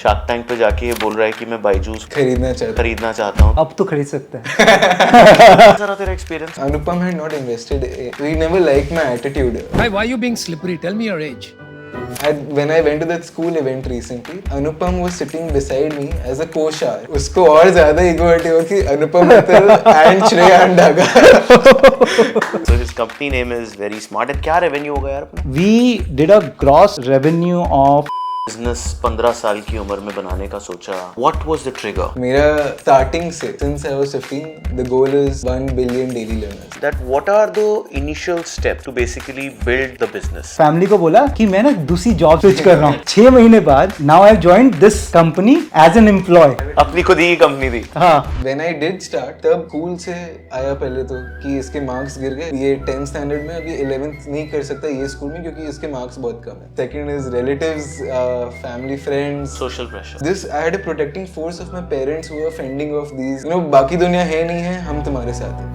Shark tank पे जाके ये बोल रहा है कि मैं बायजूस खरीदना चाहता हूँ। अब तो खरीद सकते हैं। जरा तेरा experience. Anupam had not invested. He never liked my attitude. Why are you being slippery? Tell me your age. When I went to that school event recently, Anupam was sitting beside me as a co-star. उसको और ज़्यादा ego hurt हुआ कि Anupam Mittal and Shreyan Daga. So his company name is very smart. And क्या revenue होगा यार अपना? We did a gross revenue of business 15 साल की उम्र में बनाने का सोचा. What was the trigger? मेरा starting से since I was 15, the goal is 1 billion daily learners. That what are the initial steps to basically build the business? Family को बोला कि मैं ना दूसरी जॉब स्विच कर रहा हूँ. 6 महीने बाद now I have joined this company as an employee. अपनी खुद ही कंपनी थी. हाँ. When I did start, तब स्कूल से आया पहले तो कि इसके मार्क्स गिर गए. ये 10th स्टैंडर्ड में अभी 11th नहीं कर सकता ये स्कूल में क्योंकि इसके मार्क्स बहुत कम है. Second is relatives, family, friends. Social pressure. This I had a protecting force of my parents who were fending off these. You know, बाकी दुनिया है नहीं है, हम तुम्हारे साथ हैं.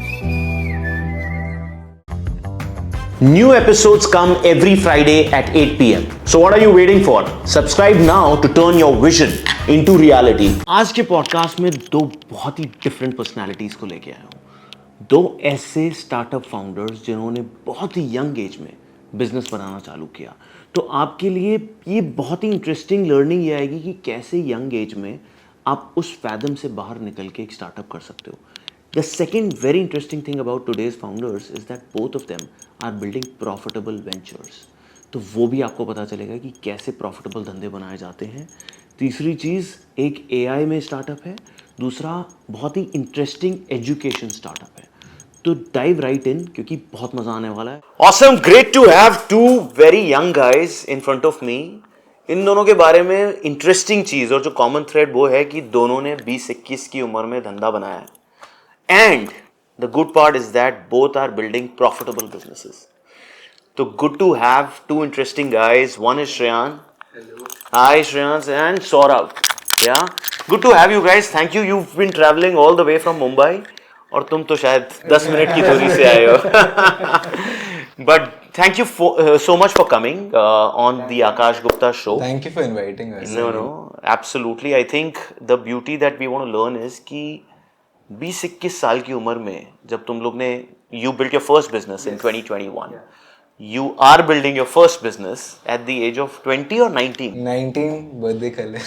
New episodes come every Friday at 8 p.m. So what are you waiting for? Subscribe now to turn your vision into reality. आज के पॉडकास्ट में दो बहुत ही डिफरेंट पर्सनालिटीज को लेके आया हूँ. दो ऐसे स्टार्टअप फाउंडर्स जिन्होंने बहुत ही यंग एज में बिजनेस बनाना चालू किया. तो आपके लिए ये बहुत ही इंटरेस्टिंग लर्निंग ये आएगी कि कैसे यंग एज में आप उस फैदम से बाहर निकल के एक स्टार्टअप कर सकते हो. The second very interesting thing about today's founders is that both of them are building profitable ventures. तो वो भी आपको पता चलेगा कि कैसे प्रॉफिटेबल धंधे बनाए जाते हैं. तीसरी चीज़ एक AI में स्टार्टअप है. दूसरा बहुत ही इंटरेस्टिंग एजुकेशन स्टार्टअप है. तो डाइव राइट इन क्योंकि बहुत मजा आने वाला है. Awesome, great to have two very young guys in front of me. इन दोनों के बारे में इंटरेस्टिंग चीज़ और जो कॉमन थ्रेड वो है कि दोनों ने 20-21 की उम्र में धंधा बनाया है. And the good part is that both are building profitable businesses. So good to have two interesting guys. One is Shreyan. Hello. Hi Shreyan and Saurabh. Yeah. Good to have you guys. Thank you. You've been traveling all the way from Mumbai. और तुम तो शायद 10 minute की दूरी से आए हो. But thank you so much for coming on the Akash Gupta show. Thank you for inviting us. No, absolutely. I think the beauty that we want to learn is कि 20-21 साल की उम्र में जब तुम लोग ने you built your first business in 2021. You are building your first business at the age of 20 or 19? 19 birthday कल है.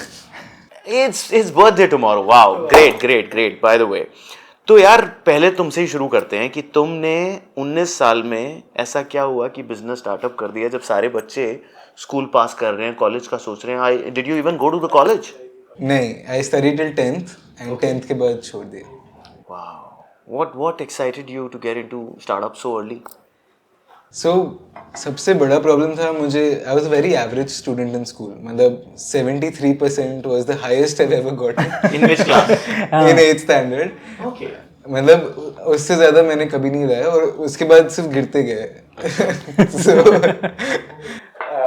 It's his birthday tomorrow. Wow, great. By the way, तो यार पहले तुमसे ही शुरू करते हैं कि तुमने 19 साल में ऐसा क्या हुआ कि बिजनेस स्टार्टअप कर दिया जब सारे बच्चे स्कूल पास कर रहे हैं, कॉलेज का सोच रहे हैं. Did you even go to the college? नहीं, I studied till 10th and 10th के बाद छोड़ दिया. Wow. What excited you to get into startup so early? So सबसे बड़ा प्रॉब्लम था मुझे. I was a very average student in school. मतलब 73% was the highest I've ever gotten. In which class? In 8th standard. Okay. मतलब उससे ज़्यादा मैंने कभी नहीं लाया और उसके बाद सिर्फ गिरते गए.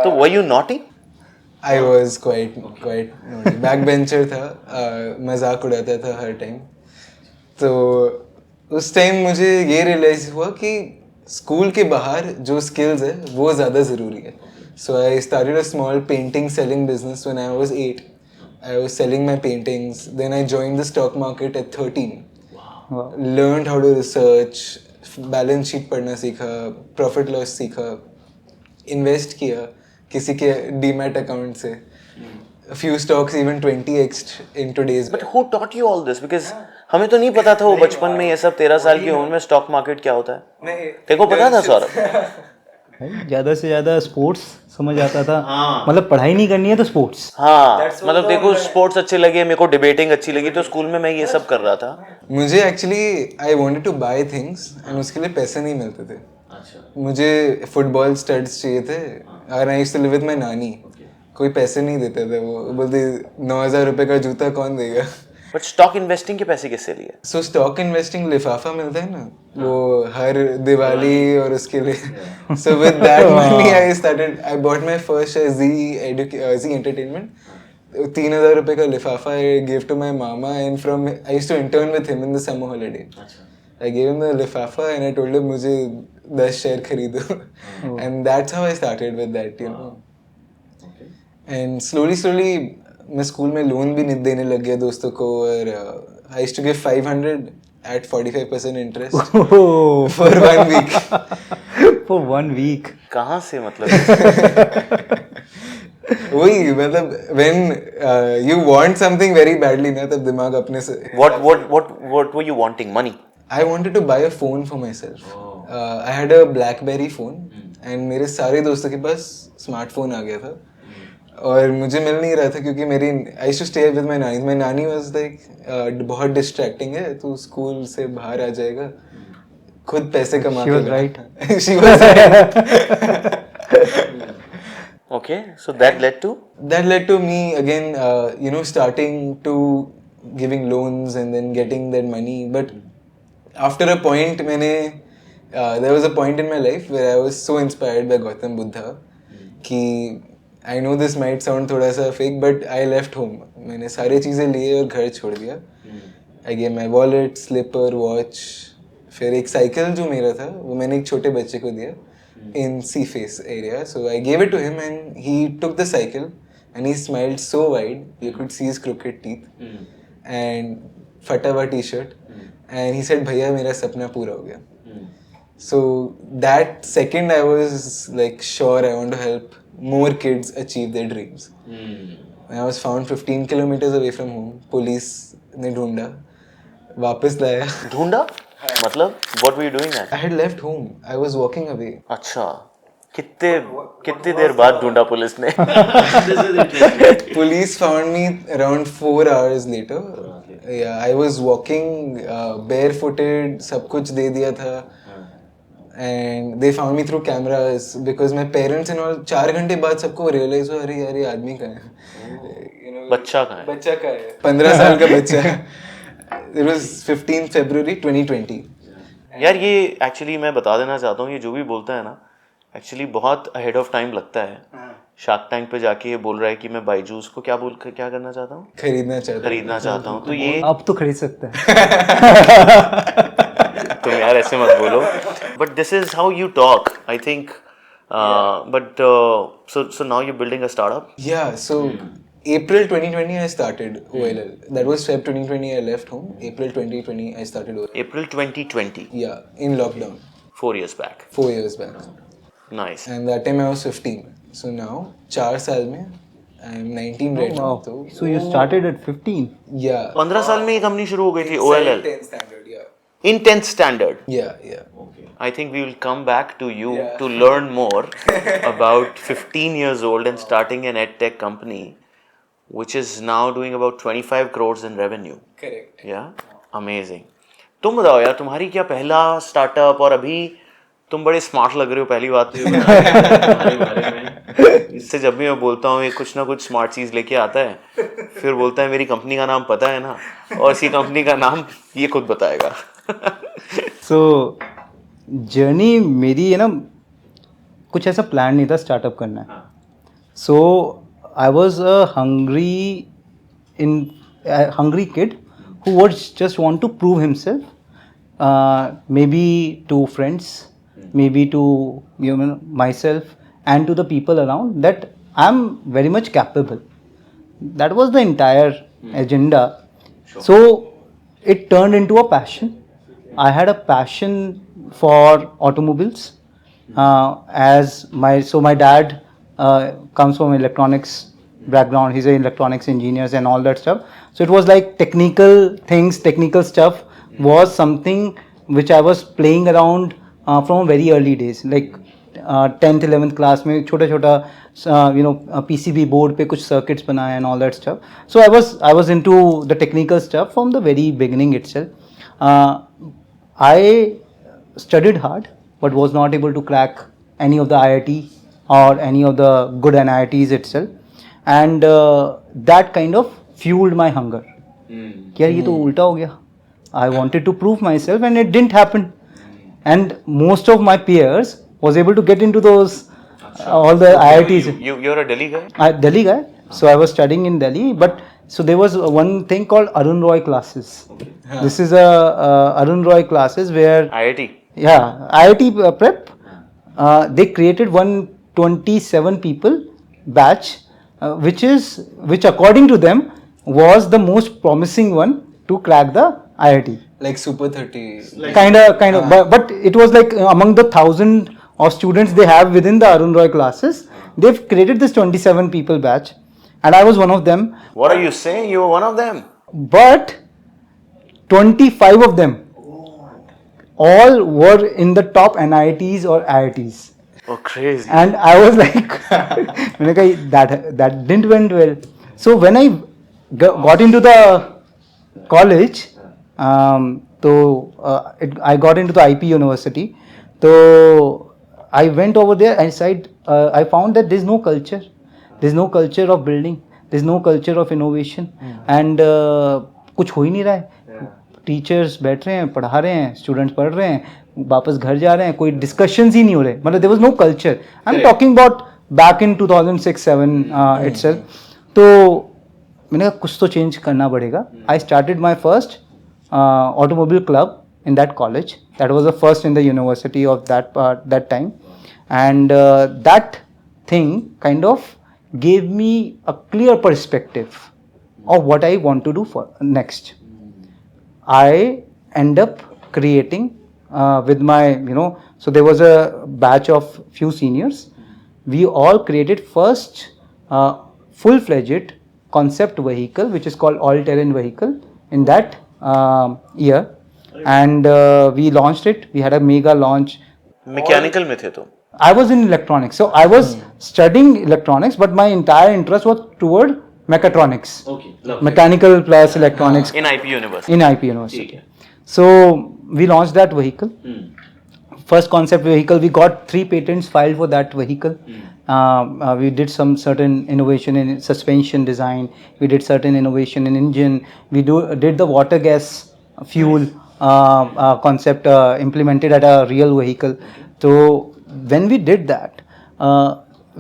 So were you naughty? I was quite naughty. Backbencher था. मजाक उड़ाता था हर टाइम. तो उस टाइम मुझे ये रियलाइज हुआ कि स्कूल के बाहर जो स्किल्स है वो ज़्यादा ज़रूरी है. So I started a small painting selling business when I was 8. I was selling my paintings. Then I joined the stock market at 13. Learned how to research, balance sheet पढ़ना सीखा, प्रॉफिट लॉस सीखा, invest किया किसी के demat account से. A few stocks even 20x'd in today's. But who taught you all this? Because हमें तो नहीं पता था वो बचपन में ये सब. 13 साल की उम्र में स्टॉक मार्केट क्या होता है तेरे को पता था सौरभ? ज़्यादा से ज़्यादा स्पोर्ट्स समझ आता था. मतलब पढ़ाई नहीं करनी है तो स्पोर्ट्स. हाँ, मतलब देखो स्पोर्ट्स अच्छे लगे, मेरे को डिबेटिंग अच्छी लगी तो स्कूल में मैं ये सब कर रहा था. मुझे actually I wanted to buy things and उसके लिए पैसे नहीं मिलते थे. मुझे फुटबॉल स्टड्स चाहिए थे और I used to live with my nani. कोई पैसे नहीं देते थे. वो बोलते 9,000 रुपए का जूता कौन देगा. बट स्टॉक इन्वेस्टिंग के पैसे किससे लिए? सो स्टॉक इन्वेस्टिंग लिफाफा मिलता है ना वो हर दिवाली और उसके लिए. So with that money I bought my first Zee entertainment. 3,000 रुपए का लिफाफा I give to my mama and from I used to intern with him in the summer holiday. I give him the lifafa and I told him मुझे 10 share खरीदो. And that's how I started with that, you know. And slowly मैं school में loan भी नहीं देने लग गया दोस्तों को, और I used to give 500 at 45% interest Oh, for 1 week. for 1 week. कहाँ से मतलब? वही मतलब when you want something very badly ना, तब दिमाग अपने से What were you wanting? Money? I wanted to buy a phone for myself. I had a BlackBerry phone and मेरे सारे दोस्तों के पास स्मार्टफोन आ गया था और मुझे मिल नहीं रहा था क्योंकि मेरी I used to stay with my nani was like बहुत डिस्ट्रैक्टिंग है, तू स्कूल से बाहर आ जाएगा, खुद पैसे कमा She के was La. right. She was right. Okay, so that led to? That led to me again, starting to giving loans and then getting that money. But after a point, there was a point in my life where I was so inspired by Gautam Buddha कि I know this might sound थोड़ा सा fake, but I left home. मैंने सारी चीज़ें लिए और घर छोड़ दिया. I gave my wallet, slipper, watch. फिर एक साइकिल जो मेरा था वो मैंने एक छोटे बच्चे को दिया in Seaface area. So I gave it to him and he took the cycle and he smiled so wide you could see his crooked teeth and फटा हुआ t-shirt and he said भैया मेरा सपना पूरा हो गया. So that second I was like sure I want to help more kids achieve their dreams. When I was found 15 kilometers away from home, police ने ढूंढा, वापस लाया. ढूंढा? मतलब? What were you doing then? I had left home. I was walking away. अच्छा. कितनी देर बाद ढूंढा पुलिस ने? Police found me around 4 hours later. Yeah, I was walking barefooted, सब कुछ दे दिया था. And they found me through cameras because my parents and all 4 घंटे बाद सबको realize हुआ अरे यार ये आदमी कहाँ है? बच्चा कहाँ है? बच्चा कहाँ है? 15 साल का बच्चा. It was 15th February 2020. यार ये एक्चुअली मैं बता देना चाहता हूँ, ये जो भी बोलता है ना एक्चुअली बहुत अहेड ऑफ टाइम लगता है. शार्क टैंक पे जाके ये बोल रहा है कि मैं बाईजूस को क्या करना चाहता हूँ, खरीदना चाहता हूँ. तो ये अब तो खरीद सकता है. तुम यार ऐसे मत बोलो. But this is how you talk I think. But so now you're building a startup? Yeah, so April 2020 I started OLL. That was Feb 2020 I left home. April 2020 I started OLL. April 2020. Yeah, in lockdown. 4 years back. 4 years back. Nice. And that time I was 15. So now 4 साल में I am 19 right now. Wow. So you started at 15. Yeah. 15 साल में ये company शुरू हो गई थी OLL. 10th standard, yeah. In 10th standard. Yeah. I think we will come back to you to learn more about 15 years old and starting an edtech company which is now doing about 25 crores in revenue. Correct. Yeah, amazing. तुम बताओ यार तुम्हारी क्या पहला startup, और अभी तुम बड़े स्मार्ट लग रहे हो पहली बात तो ये तुम्हारे बारे में. इससे जब भी मैं बोलता हूँ ये कुछ ना कुछ स्मार्ट चीज़ लेके आता है, फिर बोलता है मेरी कंपनी का नाम पता है ना, और इसी कंपनी का नाम ये खुद बताएगा. So जर्नी मेरी है ना, कुछ ऐसा प्लान नहीं था स्टार्टअप करना है. So I was a hungry kid who would just want to prove himself, maybe to friends, maybe to myself and to the people around that I'm very much capable. That was the entire agenda. So it turned into a passion. I had a passion for automobiles. My dad comes from electronics background. He's an electronics engineer and all that stuff. So it was like technical stuff was something which I was playing around from very early days. Like 10th 11th class में छोटा PCB board पे कुछ circuits बनाए and all that stuff. So I was into the technical stuff from the very beginning itself. I studied hard but was not able to crack any of the IIT or any of the good NIITs itself, and that kind of fueled my hunger. कि यार ये तो उल्टा हो गया. I wanted to prove myself and it didn't happen. And most of my peers was able to get into those all the IITs. You're a Delhi guy? Delhi guy. So I was studying in Delhi, but so there was one thing called Arun Roy classes. This is a Arun Roy classes where IIT? Yeah, IIT prep. They created 127 people batch which according to them was the most promising one to crack the IIT. Like Super 30. Kind of, but it was like among the 1,000 of students they have within the Arun Roy classes, they've created this 27 people batch, and I was one of them. What are you saying? You were one of them. But 25 of them all were in the top NITs or IITs. Oh, crazy. And I was like, मैंने कहा, that didn't went well. So when I got into the college, I got into the IP University. So I went over there and I found that there's no culture. There's no culture of building. There's no culture of innovation. And कुछ हो ही नहीं रहा है. Teachers बैठ रहे हैं, पढ़ा रहे हैं, स्टूडेंट्स पढ़ रहे हैं, वापस घर जा रहे हैं, कोई डिस्कशंस ही नहीं हो रहे. मतलब there was no culture. I am talking about back in 2006-7 itself. तो मैंने कहा कुछ तो चेंज करना पड़ेगा. I started my first automobile club in that college. That was the first in the university of that time, and that thing kind of gave me a clear perspective of what I want to do for next. I end up creating with my, so there was a batch of few seniors. We all created first full-fledged concept vehicle, which is called all-terrain vehicle in that year. And we launched it. We had a mega launch. Mechanical में थे तुम? I was in electronics. So I was studying electronics, but my entire interest was toward mechatronics. Okay, lovely. Mechanical plus electronics. In IP University. In IP University. So we launched that vehicle. First concept vehicle. We got 3 patents filed for that vehicle. We did some certain innovation in suspension design. We did certain innovation in engine. We did the water gas fuel concept implemented at a real vehicle. So when we did that,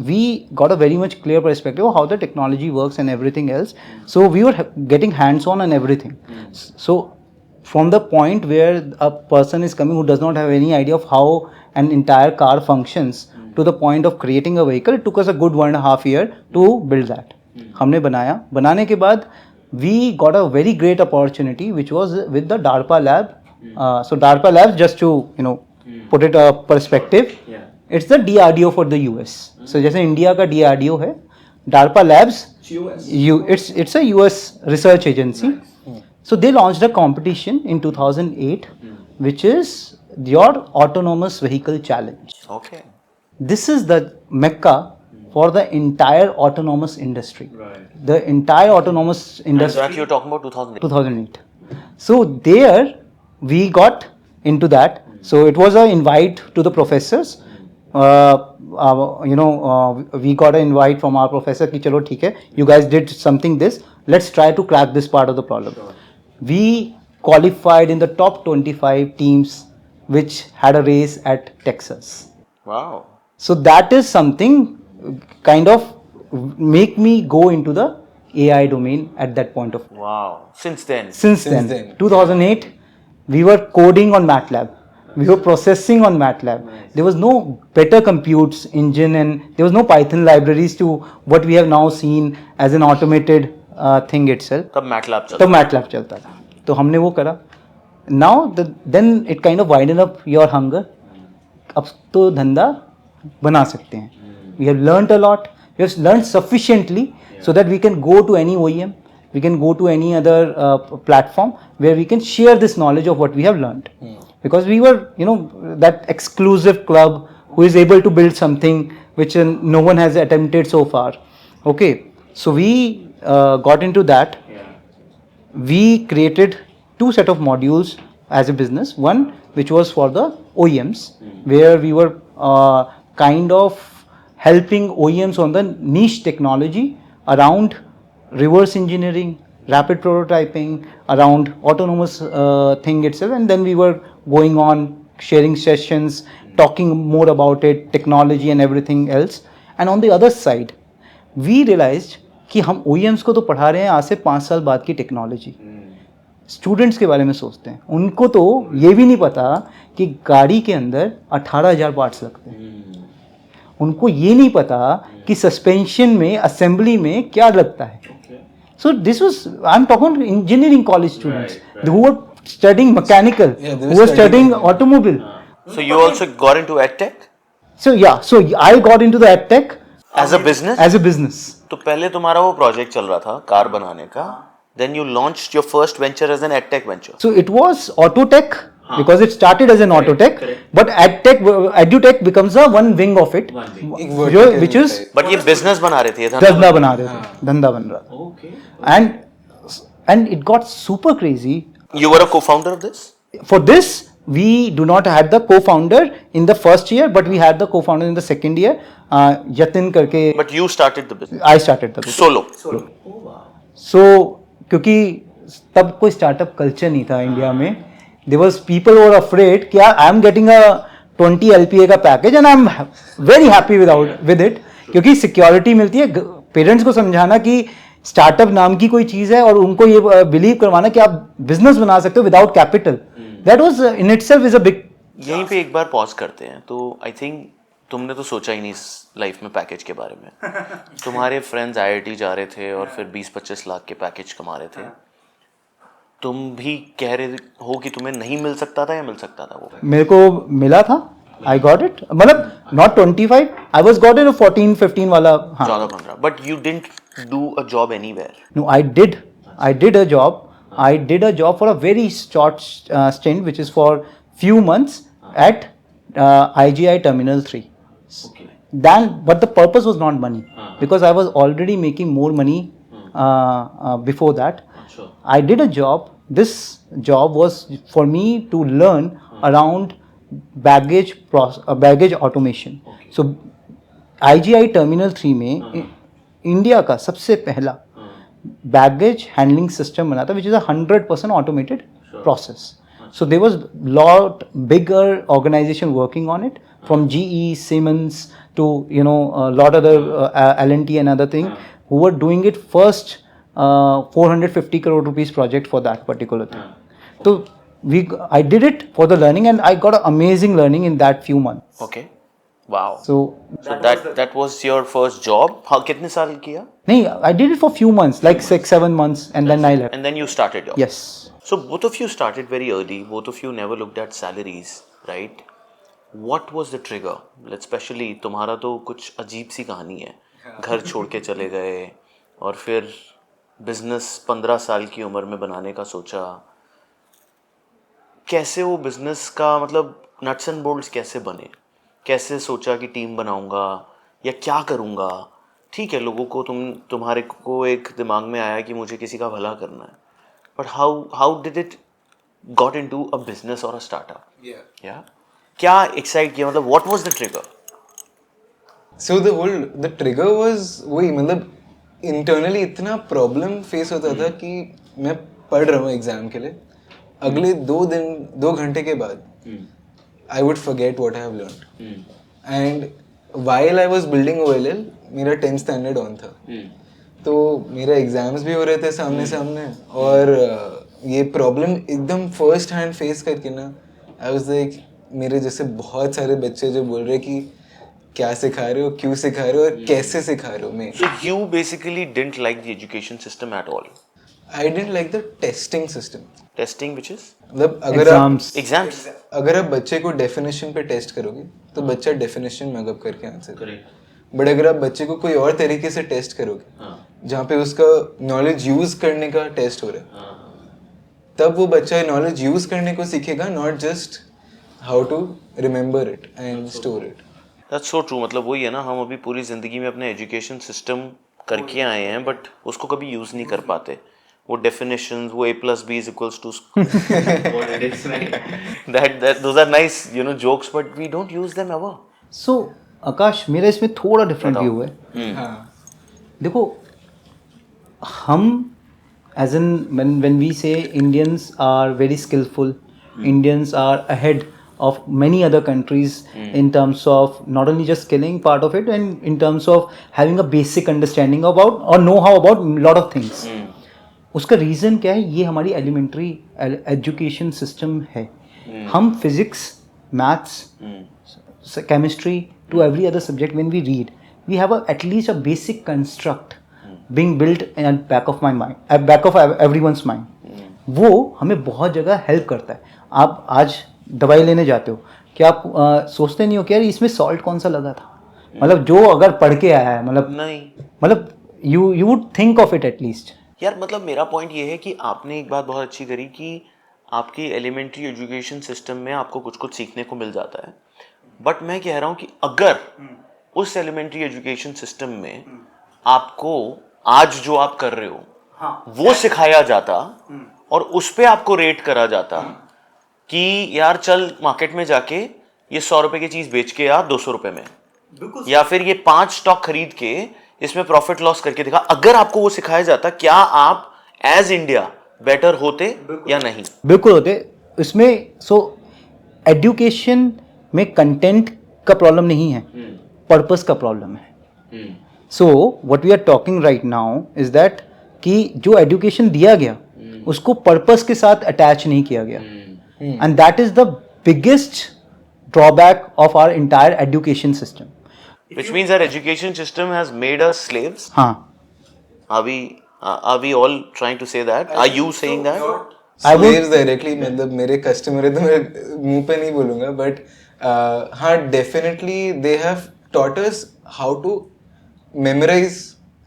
we got a very much clear perspective of how the technology works and everything else. So we were getting hands-on on everything. So from the point where a person is coming who does not have any idea of how an entire car functions to the point of creating a vehicle, it took us a good 1.5 years to build that. हमने बनाने के बाद we got a very great opportunity which was with the DARPA lab. So DARPA lab, just to put it a perspective, it's the DRDO for the US. So जैसे India का DRDO है, DARPA labs it's a US research agency. So they launched a competition in 2008 which is your autonomous vehicle challenge. Okay. This is the mecca for the entire autonomous industry. Right. The entire autonomous industry. And that you're talking about 2008. 2008. So there we got into that. So it was an invite to the professors. We got an invite from our professor कि चलो ठीक है, you guys did something this. Let's try to crack this part of the problem. We qualified in the top 25 teams which had a race at Texas. Wow. So that is something kind of make me go into the AI domain at that point of time. Wow. Since then. 2008, we were coding on MATLAB. We were processing on MATLAB. Nice. There was no better computes engine and there was no Python libraries to what we have now seen as an automated thing itself. तब MATLAB चलता था. तो हमने वो करा. Now then it kind of widened up your hunger. अब तो धंधा बना सकते हैं. We have learnt a lot. We have learnt sufficiently so that we can go to any OEM, we can go to any other platform where we can share this knowledge of what we have learnt. Because we were, that exclusive club who is able to build something which no one has attempted so far. Okay, so we got into that. We created 2 set of modules as a business. One which was for the OEMs, where we were kind of helping OEMs on the niche technology around reverse engineering, rapid prototyping, around autonomous thing itself, and then we were going on sharing sessions, talking more about it, technology and everything else. And on the other side, we realized कि हम OEMs को तो पढ़ा रहे हैं आज से 5 साल बाद की टेक्नोलॉजी, स्टूडेंट्स के बारे में सोचते हैं. उनको तो ये भी नहीं पता कि गाड़ी के अंदर 18,000 पार्ट्स लगते हैं. उनको ये नहीं पता कि कि सस्पेंशन में असेंबली में क्या लगता है. So this was, I'm talking to engineering college students who were studying mechanical, Yeah, they who were were studying studying, automobile. So you also got into edtech So yeah, so I got into the edtech as a business? as a business. तो पहले तुम्हारा वो project चल रहा था car बनाने का, then you launched your first venture as an edtech venture. So it was autotech because it started as an autotech, but edutech becomes a one wing of it, एक vertical which is type. But ये business बना रहे थे, ये धंधा बना रहे थे, धंधा बन रहा था. And it got super crazy. You were a co-founder of this? For this, we do not have the co-founder in the first year, but we had the co-founder in the second year, Yatin करके. But you started the business I started the business. solo. So क्योंकि तब कोई startup culture नहीं था India में. There was people who were afraid कि I am getting a 20 LPA का package and I am very happy with it, क्योंकि security मिलती है. पेरेंट्स को समझाना कि स्टार्टअप नाम की कोई चीज है और उनको ये बिलीव करवाना कि आप बिजनेस बना सकते हो without capital, that was in itself is a big. यहीं पे एक बार पॉज करते हैं. तो आई थिंक तुमने तो सोचा ही नहीं इस लाइफ में पैकेज के बारे में. तुम्हारे फ्रेंड्स IIT जा रहे थे और फिर 20-25 लाख के पैकेज कमा रहे थे. तुम भी कह रहे हो कि तुम्हें नहीं मिल सकता था या मिल सकता था वो? मेरे को मिला था, आई गॉट इट. मतलब not 25, I was got in 14-15 वाला. हाँ, 14-15. But you didn't do a job anywhere. no, I did a job. I did a job for a very short stint, which is for few months at IGI Terminal 3. Then, but the purpose was not money, because I was already making more money before that. I did a job. This job was for me to learn around baggage automation. So IGI Terminal 3 में India का सबसे पहला baggage handling system बना था, which is 100% automated process. So there was lot bigger organization working on it, from GE, Siemens to a lot other L&T and other thing, who were doing it first 450 crore rupees project for that particular thing. So I did it for the learning, and I got amazing learning in that few months. Okay. Wow. So that was your first job. हाँ, कितने साल किया? नहीं, I did it for few months, like 6-7 months, and then I left. And then you started your. Yes. So both of you started very early. Both of you never looked at salaries, right? What was the trigger? Especially तुम्हारा तो कुछ अजीब सी कहानी है. घर छोड़ के चले गए और फिर बिजनेस 15 साल की उम्र में बनाने का सोचा. कैसे वो बिजनेस का मतलब नट्स एंड बोल्ट्स कैसे बने? कैसे सोचा कि टीम बनाऊंगा या क्या करूंगा? ठीक है, लोगों को तुम्हारे को एक दिमाग में आया कि मुझे किसी का भला करना है, but how did it got into a business और अ स्टार्टअप? या क्या एक्साइट किया? मतलब what was the trigger? So the trigger was वही, मतलब इंटरनली इतना प्रॉब्लम फेस होता था कि मैं पढ़ रहा हूँ एग्जाम के लिए, अगले 2 घंटे के बाद I would forget what I have learned. And while I was building OLL, मेरा 10th standard on था. तो मेरा एग्जाम्स भी हो रहे थे सामने और ये प्रॉब्लम एकदम फर्स्ट हैंड फेस करके ना, आई वाज लाइक, मेरे जैसे बहुत सारे बच्चे जो बोल रहे कि क्या सिखा रहे हो, क्यों सिखा रहे हो और कैसे सिखा रहे हो. मैं So you basically didn't like the education system at all. I didn't like the testing system. Testing which is? मतलब Exams. अगर आप बच्चे को डेफिनेशन पे टेस्ट करोगे तो बच्चा डेफिनेशन में अगप करके आंसर करेगा. बट अगर आप बच्चे को कोई और तरीके से टेस्ट करोगे जहाँ पे उसका नॉलेज यूज करने का टेस्ट हो रहा है, तब वो बच्चा नॉलेज यूज करने को सीखेगा, not just how to remember it and store it. That's so true. मतलब वही है ना, हम अभी पूरी जिंदगी में अपने एजुकेशन सिस्टम करके आए हैं बट उसको कभी यूज नहीं कर पाते. वो definitions, वो A+B is equals to what it is, right? That those are nice, jokes, but we don't use them ever. So आकाश, मेरा इसमें थोड़ा डिफरेंट व्यू है. देखो, हम as in when we say Indians are very skillful, Indians are ahead of many other countries in terms of not only just skilling part of it, and in terms of having a basic understanding about or know-how about lot of things. उसका reason क्या है? ये हमारी elementary education system है. हम physics, maths, chemistry to every other subject when we read, we have at least a basic construct being built in back of my mind, at back of everyone's mind. वो हमें बहुत जगह help करता है. आप आज दवाई लेने जाते हो, क्या आप सोचते नहीं हो कि यार इसमें सॉल्ट कौन सा लगा था? मतलब जो अगर पढ़ के आया है, मतलब you would think of it at least. यार मतलब मेरा पॉइंट ये है कि आपने एक बात बहुत अच्छी करी कि आपकी एलिमेंट्री एजुकेशन सिस्टम में आपको कुछ कुछ सीखने को मिल जाता है, बट मैं कह रहा हूँ कि अगर उस एलिमेंट्री एजुकेशन सिस्टम में आपको आज जो आप कर रहे हो वो सिखाया जाता और उस पे आपको रेट करा जाता कि यार चल मार्केट में जाके ये 100 रुपए की चीज बेच के यार 200 रुपए में, या फिर ये 5 स्टॉक खरीद के इसमें प्रॉफिट लॉस करके दिखा, अगर आपको वो सिखाया जाता, क्या आप एज इंडिया बेटर होते या नहीं? बिल्कुल होते. इसमें एजुकेशन में कंटेंट का प्रॉब्लम नहीं है, पर्पस का प्रॉब्लम है. So what we are talking right now is that कि जो एजुकेशन दिया गया उसको पर्पस के साथ अटैच नहीं किया गया, and that is the biggest drawback of our entire education system. Which means our education system has made us slaves. हाँ. Are we all trying to say that? Are you saying that? Slaves directly मतलब मेरे customer है तो मैं मुंह पे नहीं बोलूँगा, बट हाँ definitely they have taught us how to memorize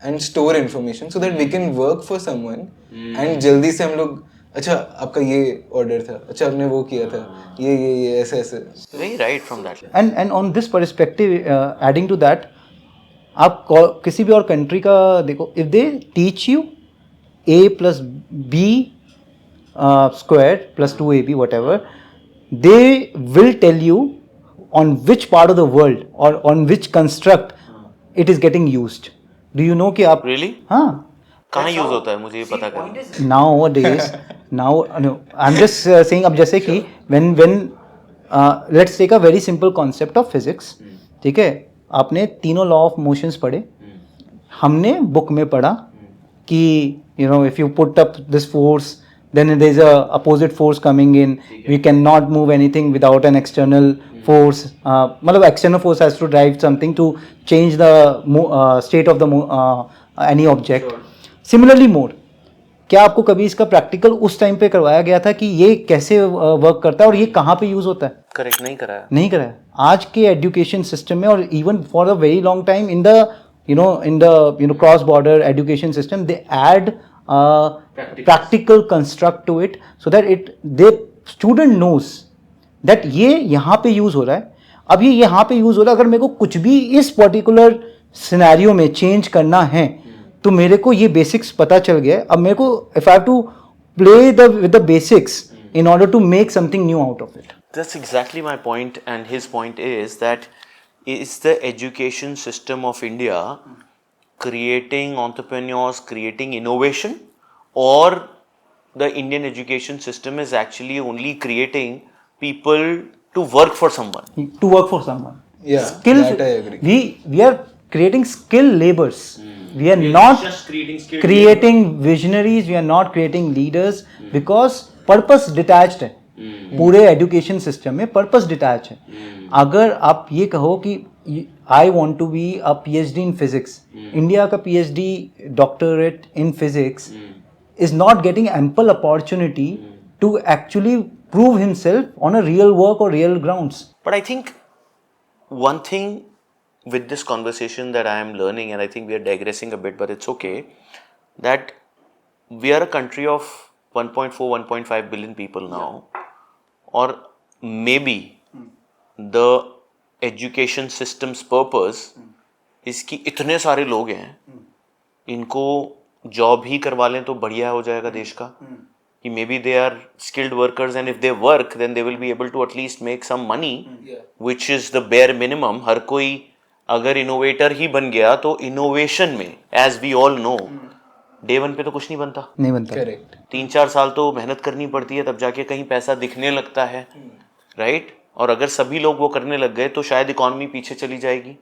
and store information so that we can work for someone and जल्दी से हम लोग अच्छा आपका ये ऑर्डर था, अच्छा आपने वो किया था, ये ऐसे ऐसे. Very right from that. And on this perspective adding to that, आप किसी भी और कंट्री का देखो, if they teach you a plus b squared plus 2ab whatever, they will tell you on which part of the world or on which construct it is getting used. Do you know कि आप Really? हाँ, कहाँ use होता है मुझे ये पता करना. nowadays now no, I'm just saying, अब जैसे कि when let's take a very simple concept of physics. ठीक है, आपने तीनों लॉ ऑफ मोशंस पढ़े, हमने बुक में पढ़ा कि you know if you put up this force then there is a opposite force coming in, we cannot move anything without an external force. मतलब external force has to drive something to change the state of the any object. Similarly more, क्या आपको कभी इसका practical उस time पे करवाया गया था कि ये कैसे वर्क करता है और ये कहाँ पे यूज होता है? करेक्ट नहीं कराया. नहीं कराया. आज के एजुकेशन सिस्टम में और even for a very long time in the cross border education system they add practical construct to it so that the student knows that ये यहाँ पे यूज हो रहा है. अब ये यहाँ पे यूज हो रहा है, अगर मेरे को कुछ भी इस पर्टिकुलर सिनेरियो में चेंज करना है तो मेरे को ये बेसिक्स पता चल गया है. अब मेरे को if I have to play with the basics in order to make something new out of it. That's exactly my point, and his point is that is the education system of India creating entrepreneurs, creating innovation, or the Indian education system is actually only creating people to work for someone? To work for someone. Yeah, Skills, that I agree. We are creating skill laborers. We are not just creating creating visionaries. We are not creating leaders because purpose detached है. पूरे education system में purpose detach है. अगर आप ये कहो कि I want to be a PhD in physics, India का PhD doctorate in physics is not getting ample opportunity to actually prove himself on a real work or real grounds. But I think one thing with this conversation that I am learning, and I think we are digressing a bit, but it's okay, that we are a country of 1.4, 1.5 billion people now, or maybe the education system's purpose is कि इतने सारे लोग हैं, इनको job ही करवा लें तो बढ़िया हो जाएगा देश का, कि maybe they are skilled workers and if they work then they will be able to at least make some money, which is the bare minimum. हर कोई अगर इनोवेटर ही बन गया तो इनोवेशन में as we all know day one पे तो कुछ नहीं बनता. नहीं बनता. Correct. 3-4 साल तो मेहनत करनी पड़ती है, तब जाके कहीं पैसा दिखने लगता है, राइट? और अगर सभी लोग वो करने लग गए तो शायद इकोनॉमी पीछे चली जाएगी.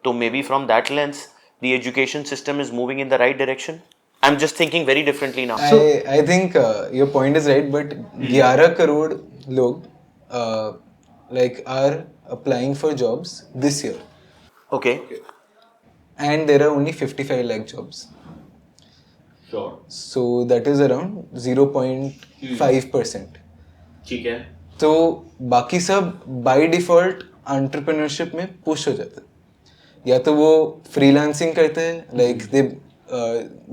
तो may be from that lens the education system is moving in the right direction. I am just thinking very differently now. I think your point is right, but 11 crore लोग like are applying for jobs this year. Okay. and there are only 55 lakh jobs. Sure. So that is around 0.5%. ठीक है. तो बाकी सब by default entrepreneurship में push हो जाते हैं. या तो वो फ्रीलांसिंग करते हैं, like they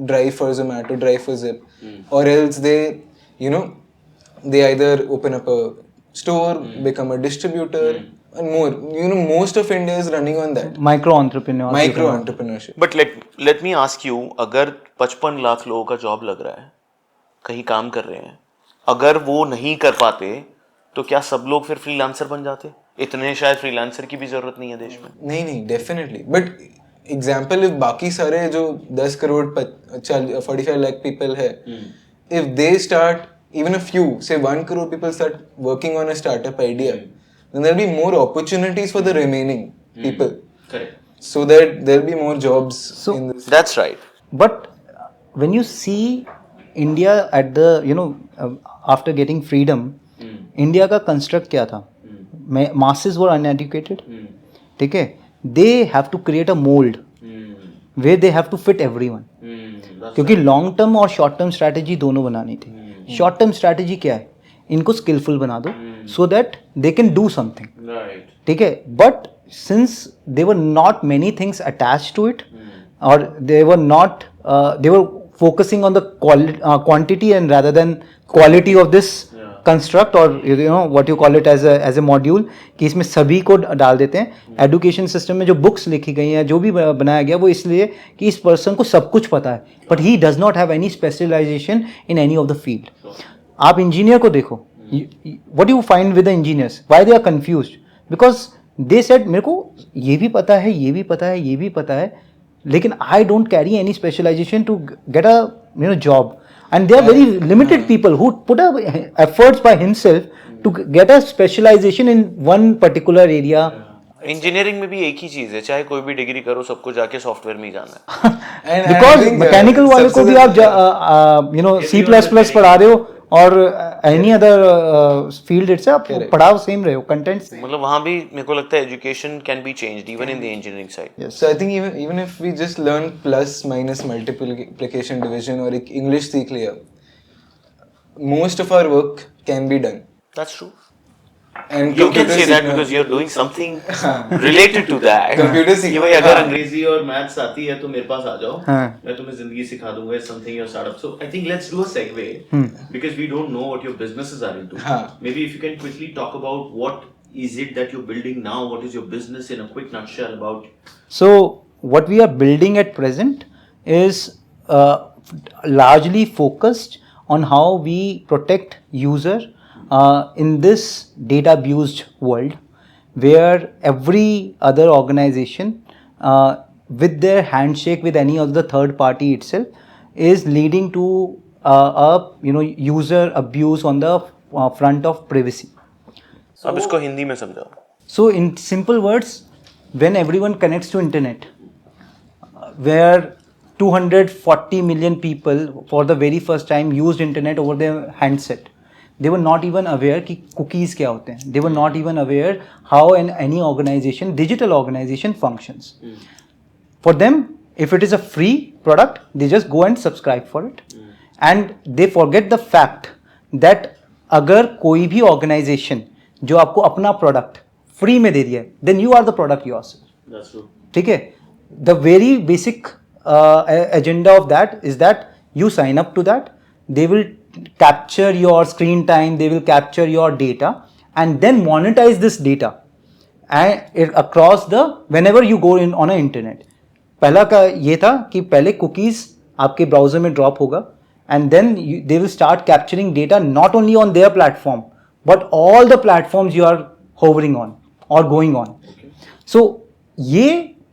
drive for Zomato, drive for Zypp, और else they they either open up a store, become a distributor, and more. Most of India is running on that. Micro Entrepreneurship. But let me ask you, अगर 55 लाख लोगों का job लग रहा है, कहीं काम कर रहे हैं, अगर वो नहीं कर पाते तो क्या सब लोग फिर फ्रीलांसर बन जाते? इतने शायद फ्रीलांसर की भी जरूरत नहीं है देश में. नहीं, डेफिनेटली. बट एग्जाम्पल, इफ बाकी सारे जो 10 करोड़ 45 लाख पीपल है, if they start, even a few, say 1 crore people start working on a startup idea, then there'll be more opportunities for the remaining people. Correct. So that there'll be more jobs in this. That's right. But when you see India at the, after getting freedom, India का construct क्या था? Masses were uneducated. ठीक है? They have to create a mold where they have to fit everyone. क्योंकि long term और short term strategy दोनों बनानी थी. शॉर्ट टर्म स्ट्रैटेजी क्या है? इनको स्किलफुल बना दो so that they can do something. ठीक है. But since they were not many things attached to it, और they were not, they were focusing on the quantity and rather than quality of this construct, और what you call it as a module, कि इसमें सभी को डाल देते हैं. Education system में जो बुक्स लिखी गई हैं, जो भी बनाया गया, वो इसलिए कि इस पर्सन को सब कुछ पता है, but he does not have any specialisation in any of the field. आप इंजीनियर को देखो, what you find with the engineers, why they are confused? Because they said मेरे को ये भी पता है, ये भी पता है, ये भी पता है, लेकिन I don't carry any specialisation to get a job. And there are very limited people who put up efforts by himself to get a specialization in one particular area. Engineering में भी एक ही चीज है, चाहे कोई भी डिग्री करो, सबको जाके सॉफ्टवेयर में ही जाना है. Because मैकेनिकल वाले को भी आप C++ पढ़ा रहे हो, और एनी अदर फील्ड इट्स आप पढ़ाओ सेम रहे हो, कंटेंट्स. मतलब वहाँ भी मेरे को लगता है education can be changed even in the engineering side. So I think even if we just learn plus minus multiplication division और एक English सीख लिया, most of our work can be done. That's true. And You can say that because you're doing something related to that. Computer सीख. कि भाई अगर अंग्रेजी और मैथ्स आती है तो मेरे पास आ जाओ, हाँ. मैं तुम्हें जिंदगी सिखा दूंगा. It's something your startup. So I think let's do a segue because we don't know what your businesses are into. हाँ. Maybe if you can quickly talk about what is it that you're building now, what is your business in a quick nutshell about. So what we are building at present is largely focused on how we protect user in this data abused world, where every other organization with their handshake with any of the third party itself is leading to user abuse on the front of privacy. अब इसको हिंदी में समझाओ. So in simple words, when everyone connects to internet, where 240 million people for the very first time used internet over their handset, they were not even aware कि cookies क्या होते हैं. They were not even aware how any organization, digital organization functions. For them, if it is a free product, they just go and subscribe for it. And they forget the fact that अगर कोई भी organization जो आपको अपना product free में दे दिया है, then you are the product yourself. That's true. ठीक है. The very basic agenda of that is that you sign up to that. They will capture your screen time, they will capture your data, and then monetize this data and across the whenever you go in on a internet. पहला का ये था कि पहले cookies आपके browser में drop होगा, and then they will start capturing data not only on their platform but all the platforms you are hovering on or going on. So ये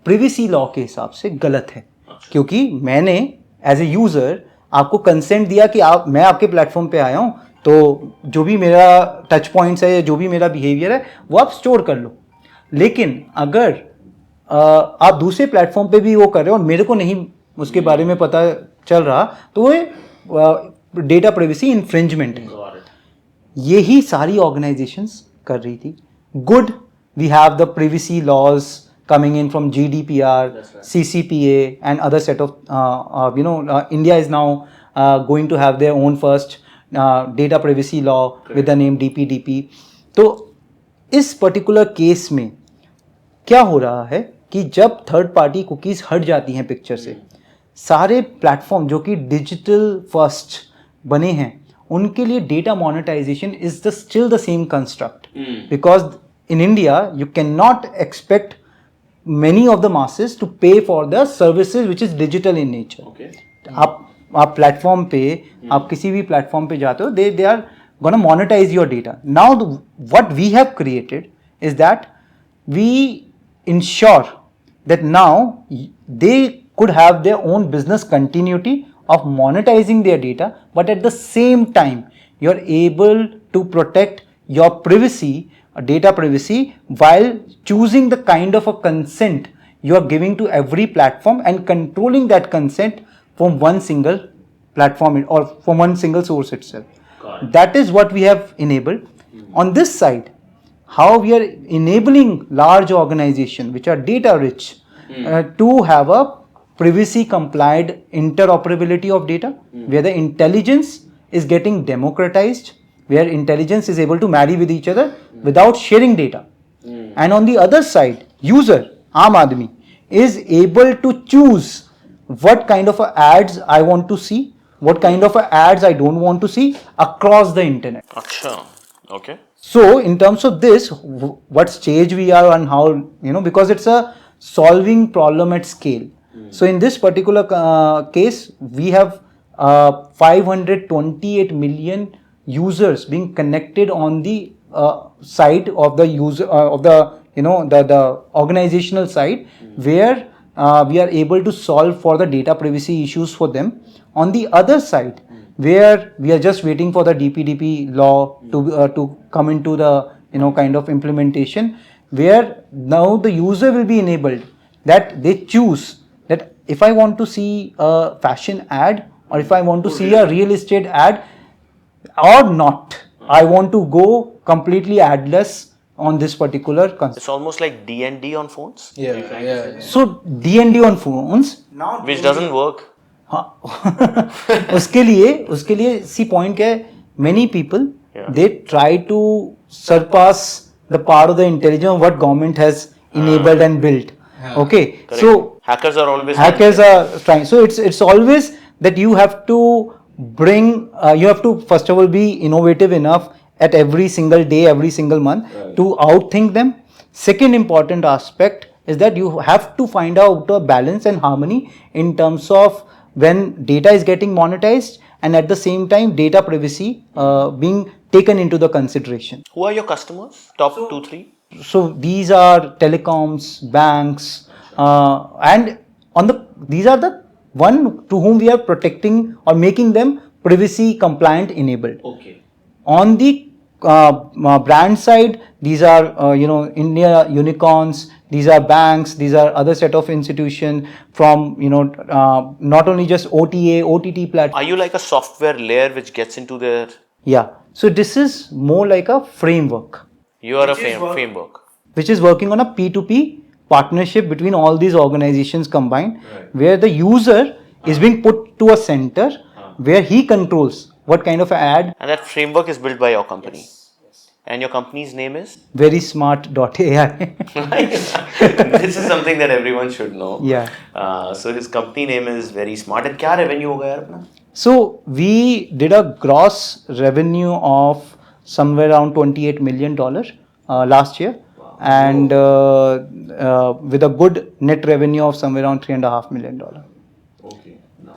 privacy law के हिसाब से गलत है, क्योंकि मैंने as a user आपको कंसेंट दिया कि मैं आपके प्लेटफॉर्म पे आया हूँ, तो जो भी मेरा टच पॉइंट्स है या जो भी मेरा बिहेवियर है वो आप स्टोर कर लो. लेकिन अगर आप दूसरे प्लेटफॉर्म पे भी वो कर रहे हो और मेरे को नहीं उसके बारे में पता चल रहा, तो वो डेटा प्राइवेसी इन्फ्रिंजमेंट है. यही सारी ऑर्गेनाइजेशंस कर रही थी. Good, we have the privacy laws coming in from GDPR, CCPA, and other set of India is now going to have their own first data privacy law with the name DPDP. तो इस particular case में क्या हो रहा है कि जब third party cookies हट जाती हैं पिक्चर से, सारे प्लेटफॉर्म जो कि डिजिटल फर्स्ट बने हैं उनके लिए data monetisation is the still the same construct, because in India you can not expect many of the masses to pay for the services which is digital in nature. Okay. आप platform पे आप किसी भी platform पे जाते हो, they are gonna monetize your data. Now what we have created is that we ensure that now they could have their own business continuity of monetizing their data, but at the same time you are able to protect your privacy, data privacy, while choosing the kind of a consent you are giving to every platform and controlling that consent from one single platform or from one single source itself. That is what we have enabled. On this side, how we are enabling large organizations which are data rich to have a privacy compliant interoperability of data, where the intelligence is getting democratized, where intelligence is able to marry with each other without sharing data. And on the other side, user, Aam Aadmi, is able to choose what kind of ads I want to see, what kind of ads I don't want to see across the internet. अच्छा, okay. So in terms of this, what stage we are and how, because it's a solving problem at scale. So in this particular case, we have 528 million users being connected on the side of the user of the organizational side, where we are able to solve for the data privacy issues for them. On the other side, where we are just waiting for the DPDP law to come into the kind of implementation, where now the user will be enabled that they choose that if I want to see a fashion ad or if I want to see a real estate ad or not, I want to go completely adless on this particular concept. It's almost like D&D on phones, Yeah. So D&D on phones now, which doesn't work. हाँ उसके लिए C point क्या है, many people they try to surpass the part of the intelligence what government has enabled and built. Okay, Correct. so Hackers are always are trying. So it's always that you have to bring you have to first of all be innovative enough at every single day, every single month to outthink them. Second important aspect is that you have to find out a balance and harmony in terms of when data is getting monetized and at the same time data privacy being taken into the consideration. Who are your customers? Top 2-3? So these are telecoms, banks, and these are the one to whom we are protecting or making them privacy compliant enabled. Okay. On the brand side, these are India unicorns, these are banks, these are other set of institutions from not only just OTA, OTT platform. Are you like a software layer which gets into their... Yeah, so this is more like a framework You are a framework. which is working on a P2P partnership between all these organizations combined, where the user is being put to a center where he controls what kind of ad. And that framework is built by your company. And your company's name is? Verysmart.ai. This is something that everyone should know. Yeah. So his company name is Very Smart. And क्या revenue होगा यार अपना? So we did a gross revenue of somewhere around $28 million last year, and with a good net revenue of somewhere around $3.5 million.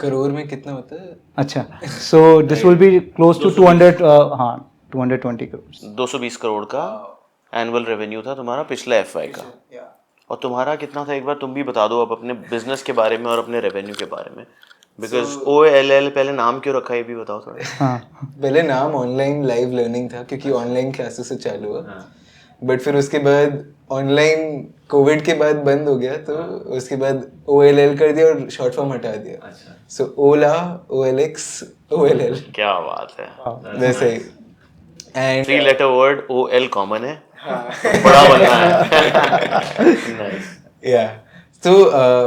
Crore में कितना होता है? अच्छा, so this will be close to 220 crores. 220 crore का एनुअल रेवेन्यू था तुम्हारा पिछले FY का. और तुम्हारा कितना था एक बार तुम भी बता दो अब अपने बिजनेस के बारे में और अपने रेवेन्यू के बारे में. बिकॉज OLL पहले नाम क्यों रखा है ये भी बताओ थोड़ा. हाँ. पहले नाम ऑनलाइन लाइव लर्निंग था क्योंकि ऑनलाइन क्लासेस से चालू हुआ, बट फिर उसके बाद ऑनलाइन कोविड के बाद बंद हो गया, तो उसके बाद OLL कर दिया और शॉर्ट फॉर्म हटा दिया. सो ओला, OLX, OLL. क्या बात है. वैसे ही. And 3 letter word OL common है. बड़ा बनना है. Nice. Yeah. So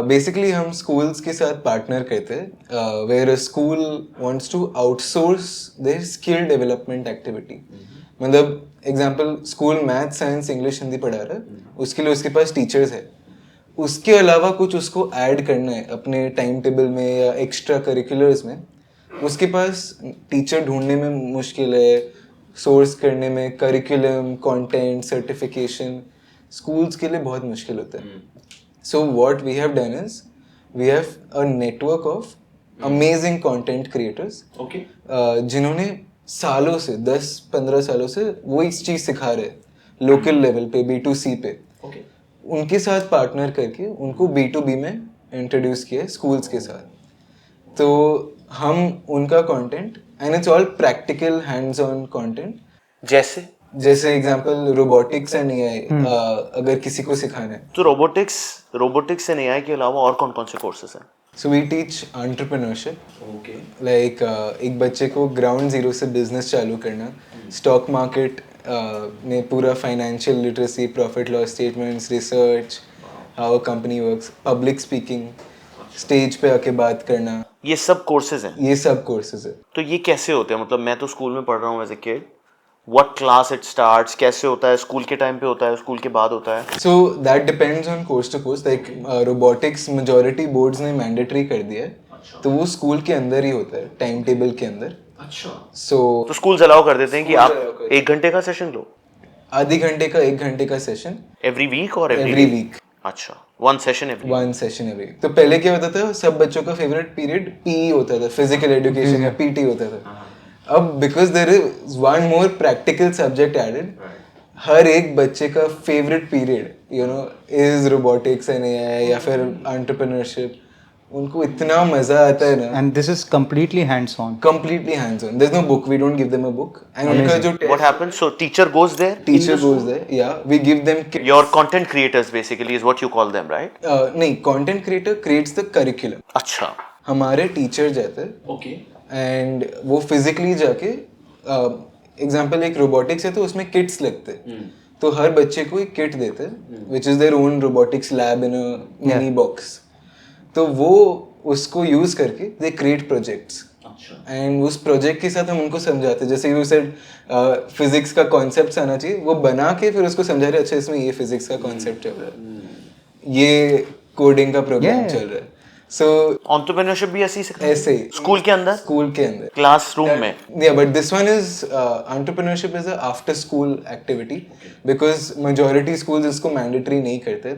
basically हम schools के साथ partner करते हैं where a school wants to outsource their skill development activity. मतलब example school math science English Hindi पढ़ा रहा है उसके लिए उसके पास teachers है उसके अलावा कुछ उसको ऐड करना है अपने टाइम टेबल में या एक्स्ट्रा करिकुलर्स में उसके पास टीचर ढूंढने में मुश्किल है सोर्स करने में करिकुलम कंटेंट सर्टिफिकेशन स्कूल्स के लिए बहुत मुश्किल होता है so what we have done is we have a network of amazing content creators जिन्होंने सालों से 10-15 सालों से वो इस चीज़ सिखा रहे हैं लोकल लेवल पे B2C पे उनके साथ पार्टनर करके उनको B2B में इंट्रोड्यूस किया स्कूल्स के साथ तो हम उनका content and it's all practical hands on content जैसे एग्जांपल रोबोटिक्स एंड एआई अगर किसी को सिखाना है तो रोबोटिक्स एंड एआई के अलावा और कौन कौन से कोर्सेज हैं? So we teach entrepreneurship like एक बच्चे को ग्राउंड जीरो से बिजनेस चालू करना स्टॉक मार्केट में पूरा financial literacy profit loss statements research how a company works public speaking stage पे आके बात करना ये सब कोर्सेज हैं? ये सब कोर्सेज है तो ये कैसे होते हैं? मतलब मैं तो स्कूल में पढ़ रहा हूँ as a kid, what class it starts, कैसे होता है? स्कूल के टाइम पे होता है, स्कूल के बाद होता है? So that depends on course to course like robotics majority boards ने मैंडेटरी कर दिया है तो वो स्कूल के अंदर ही होता है टाइम टेबल के अंदर सो तो स्कूल्स अलाउ कर देते हैं कि आप 1 घंटे का सेशन लो आधे घंटे का 1 घंटे का सेशन एवरी वीक और एवरी वीक अच्छा, वन सेशन एवरी तो पहले क्या होता था सब बच्चों का फेवरेट पीरियड पीई होता था फिजिकल एजुकेशन या पीटी होता था अब because there is one more practical subject added हर एक बच्चे का favourite period you know is robotics and AI या फिर एंटरप्रेन्योरशिप उनको इतना मजा आता है ना And this is completely hands-on. completely hands on there's no book we don't give them a book and उनका जो What happens? So teacher goes there? teacher goes there yeah we give them Your content creators basically is what you call them, right? नहीं content creator creates the curriculum अच्छा, हमारे teacher जाते हैं and वो physically जाके example एक robotics है तो उसमें किट्स लगते हैं तो हर बच्चे को एक किट देते हैं which is their own robotics lab in a mini box तो वो उसको यूज करके दे क्रिएट प्रोजेक्ट्स एंड उस प्रोजेक्ट के साथ हम उनको समझाते हैं जैसे यू सेड फिजिक्स का कॉन्सेप्ट आना चाहिए वो बना के फिर उसको समझा रहे अच्छा इसमें ये फिजिक्स का कॉन्सेप्ट चल रहा है ये कोडिंग का प्रोग्राम चल रहा है सो एंटरप्रेन्योरशिप भी ऐसे ही सिखाते हैं? ऐसे ही स्कूल के अंदर क्लासरूम में? Yeah, but this one is entrepreneurship is a after school activity because majority schools इसको mandatory नहीं करते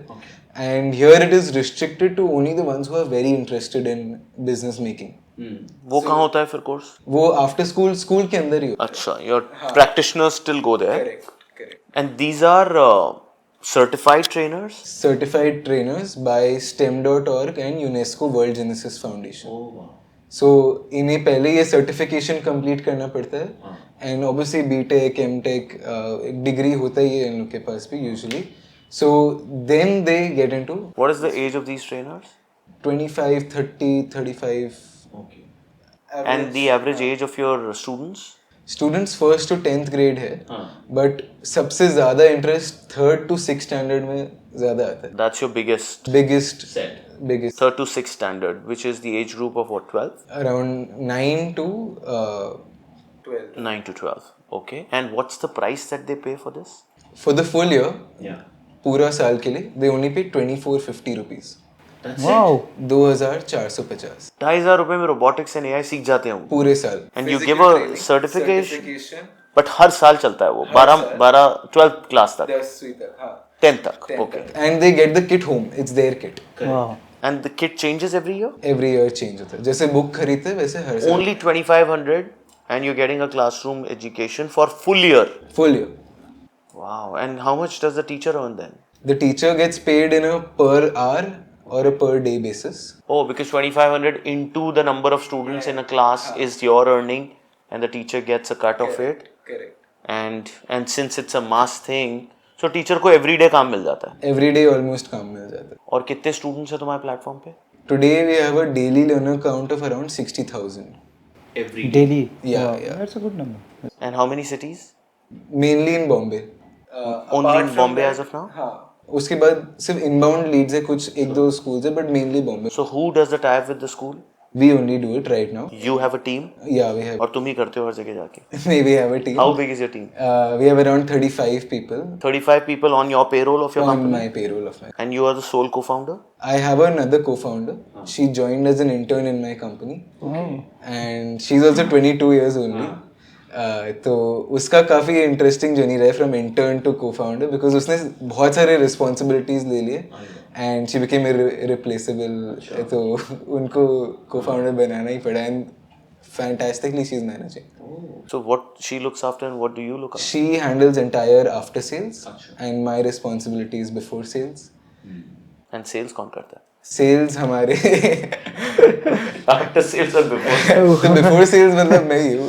and here it is restricted to only the ones who are very interested in business making. वो कहाँ होता है फिर course? वो after school के अंदर ही होता अच्छा, your practitioners still go there? Correct. And these are certified trainers? Certified trainers by STEM.org and UNESCO World Genesis Foundation. सो इन्हें पहले ये सर्टिफिकेशन कंप्लीट करना पड़ता है एंड ऑब्वियसली बीटेक एमटेक एक डिग्री होता ही है इन लोग के पास भी usually so then they get into What is the age of these trainers? 25 30 35 And the average age of your students? Students first to 10th grade है बट सबसे ज्यादा interest 3rd to 6th standard में ज्यादा आता है That's your biggest biggest 3rd to 6th standard, which is the age group of what, 12? Around 9 to 9 to 12. Okay. And what's the price that they pay for this? For the full year पूरा साल के लिए they only pay 2450 rupees Wow. 2450 2,500 रुपए में robotics and AI सीख जाते हैं वो? पूरे साल And you give a certification? But हर साल चलता है वो 12th क्लास तक, 10th तक. Okay. And they get the kit home it's their kit Wow. And the kit changes every year? Every year change होता है जैसे बुक खरीदते हैं वैसे हर साल Only 2,500 and you're getting a classroom education for full year. Full year Wow. And how much does the teacher earn then? The teacher gets paid in a per hour or a per day basis Oh, because 2,500 into the number of students in a class is your earning and the teacher gets a cut of it. Correct And since it's a mass thing, so teacher को everyday काम मिल जाता है. Every day almost काम मिल जाता है और कितने students हैं तुम्हारे प्लेटफॉर्म पे? Today we have a daily learner count of around 60000 Daily. Yeah, Wow. yeah. That's a good number. And how many cities? Mainly in Bombay Only in Bombay as of now? हाँ उसके बाद सिर्फ inbound Leeds है, कुछ एक दो schools है, but mainly Bombay. So who does the tie-up with the school? We only do it right now. You have a team Yeah, we have. और तुम ही करते हो हर जगह जाके. We have a team. How big is your team? We have around 35 people 35 people on your payroll of your on company? my payroll of mine. And you are the sole co-founder? I have another co-founder. She joined as an intern in my company. And she's also 22 years only. तो उसका काफ़ी interesting journey रहा है from intern to co-founder, because उसने बहुत सारे responsibilities ले लिए एंड शी बिकेम इररिप्लेसेबल. तो उनको को-फाउंडर बनाना ही पड़ा and fantastically she is managing. So what she looks after and what do you look after? She handles entire after sales and my responsibility is before sales. And sales कौन करता है? Sales हमारे After sales और before? तो before sales मतलब मैं ही हूँ.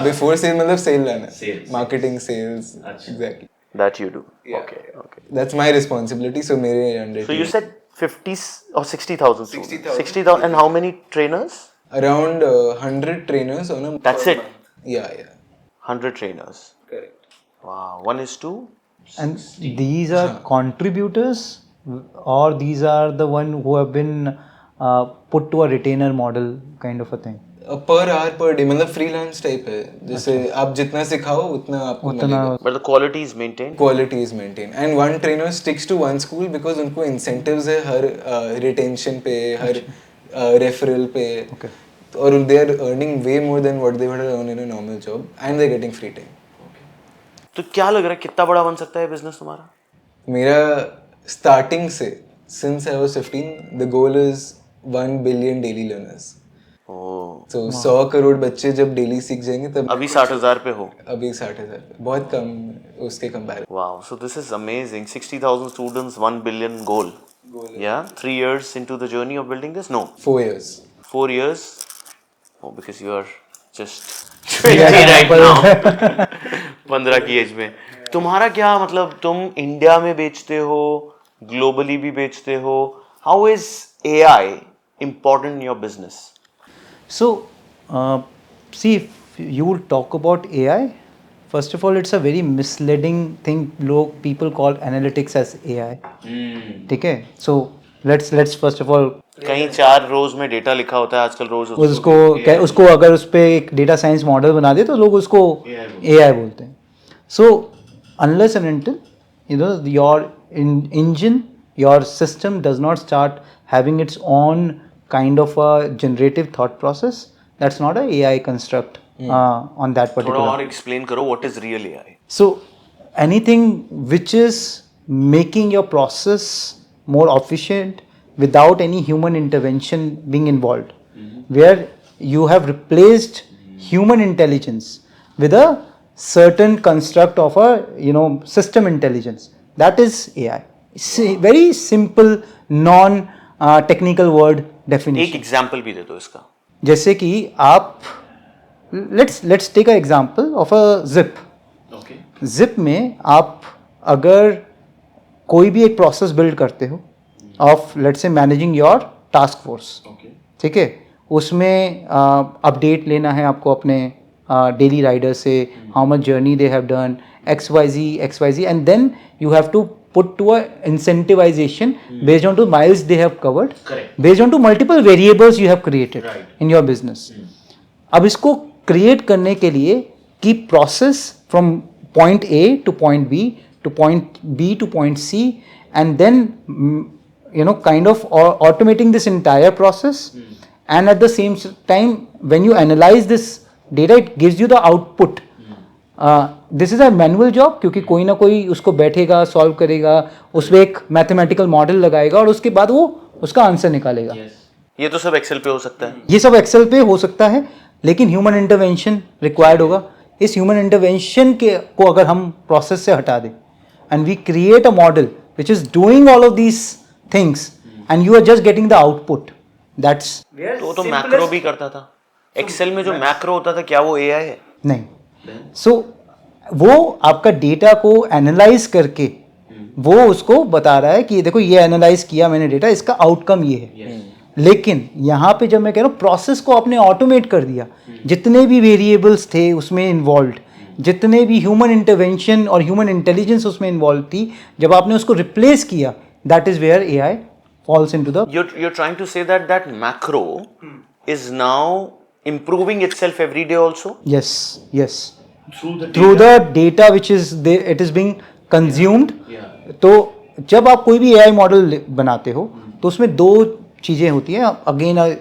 Before sales मतलब सेल लाना, marketing sales, exactly. That you do. Okay, okay. That's my responsibility. So मेरे under So you said 50 or 60,000 students. 60,000 and how many trainers? around 100 trainers on a. That's it. Yeah. 100 trainers. Correct. Wow. 1:2. And these are contributors, or these are the one who have been put to a retainer model kind of a thing? Per hour per day मतलब freelance type है. जैसे आप जितना सिखाओ उतना आपको मिलेगा. But the quality is maintained. Quality is maintained and one trainer sticks to one school because उनको incentives है हर retention पे, हर referral पे. Okay. और they are earning way more than what they would have earned in a normal job and they're getting free time. तो क्या लग रहा है कितना बड़ा बन सकता है बिजनेस तुम्हारा? मेरा starting से since I was 15 the goal is 1 billion daily learners. तो 100 करोड़ बच्चे जब डेली सीख जाएंगे तब. अभी 60,000 पे हो. अभी 60,000 बहुत कम उसके comparison. Wow, so this is amazing. 60,000 students, 1 billion goal. Yeah, 3 years into the journey of building this? No, 4 years. 4 years. Oh, because you are just 20 right now. 15 की एज में. तुम्हारा क्या मतलब तुम इंडिया में बेचते हो, ग्लोबली भी बेचते हो. How is AI important in your business? So, see, if you will talk about AI, first of all, it's a very misleading thing. People call analytics as AI. ठीक है? So let's first of all. कहीं 4 रोज में data लिखा होता है आजकल रोज. उसको अगर उस पर एक डेटा साइंस मॉडल बना दे तो लोग उसको AI बोलते हैं. So unless and until your engine, your system does not start having its own kind of a generative thought process, that's not a AI construct on that particular. थोड़ा और explain करो what is real AI. So anything which is making your process more efficient without any human intervention being involved, where you have replaced human intelligence with a certain construct of a system intelligence, that is AI. It's a very simple non technical word definition. एक example भी दे दो इसका. जैसे कि आप let's take an example of a zip. Okay. zip में आप अगर कोई भी एक प्रोसेस बिल्ड करते हो of let's say managing your task force. ठीक है, उसमें अपडेट लेना है आपको अपने डेली राइडर से, how much journey they have done, XYZ, and then you have to put to a incentivization based on to miles they have covered. Correct. Based on to multiple variables you have created in your business. अब इसको create करने के लिए कि process from point A to point B to point B to point C, and then kind of automating this entire process, and at the same time when you analyze this data it gives you the output. This is a manual job, क्योंकि कोई ना कोई उसको बैठेगा, solve करेगा, उसमें एक mathematical model लगाएगा और उसके बाद वो उसका आंसर निकालेगा. ये तो सब एक्सेल पे हो सकता है. ये सब एक्सेल पे हो सकता है, लेकिन ह्यूमन इंटरवेंशन रिक्वायर्ड होगा. इस ह्यूमन इंटरवेंशन को अगर हम प्रोसेस से हटा दें and we create a model which is doing all of these things and you are just getting the output, that's. तो मैक्रो भी करता था. एक्सेल में जो मैक्रो होता था क्या वो एआई है? नहीं. सो वो आपका डेटा को एनालाइज करके वो उसको बता रहा है कि देखो ये एनालाइज किया मैंने डेटा, इसका आउटकम ये है. लेकिन यहाँ पे जब मैं कह रहा हूँ प्रोसेस को आपने ऑटोमेट कर दिया, जितने भी वेरिएबल्स थे उसमें इन्वॉल्व, जितने भी ह्यूमन इंटरवेंशन और ह्यूमन इंटेलिजेंस उसमें इन्वॉल्व थी, जब आपने उसको रिप्लेस किया, that is where AI falls into the You're trying to say that that macro is now improving itself every day also? yes through the data which is there, it is being consumed. तो जब आप कोई भी AI model बनाते हो तो उसमें दो चीज़ें होती हैं. Again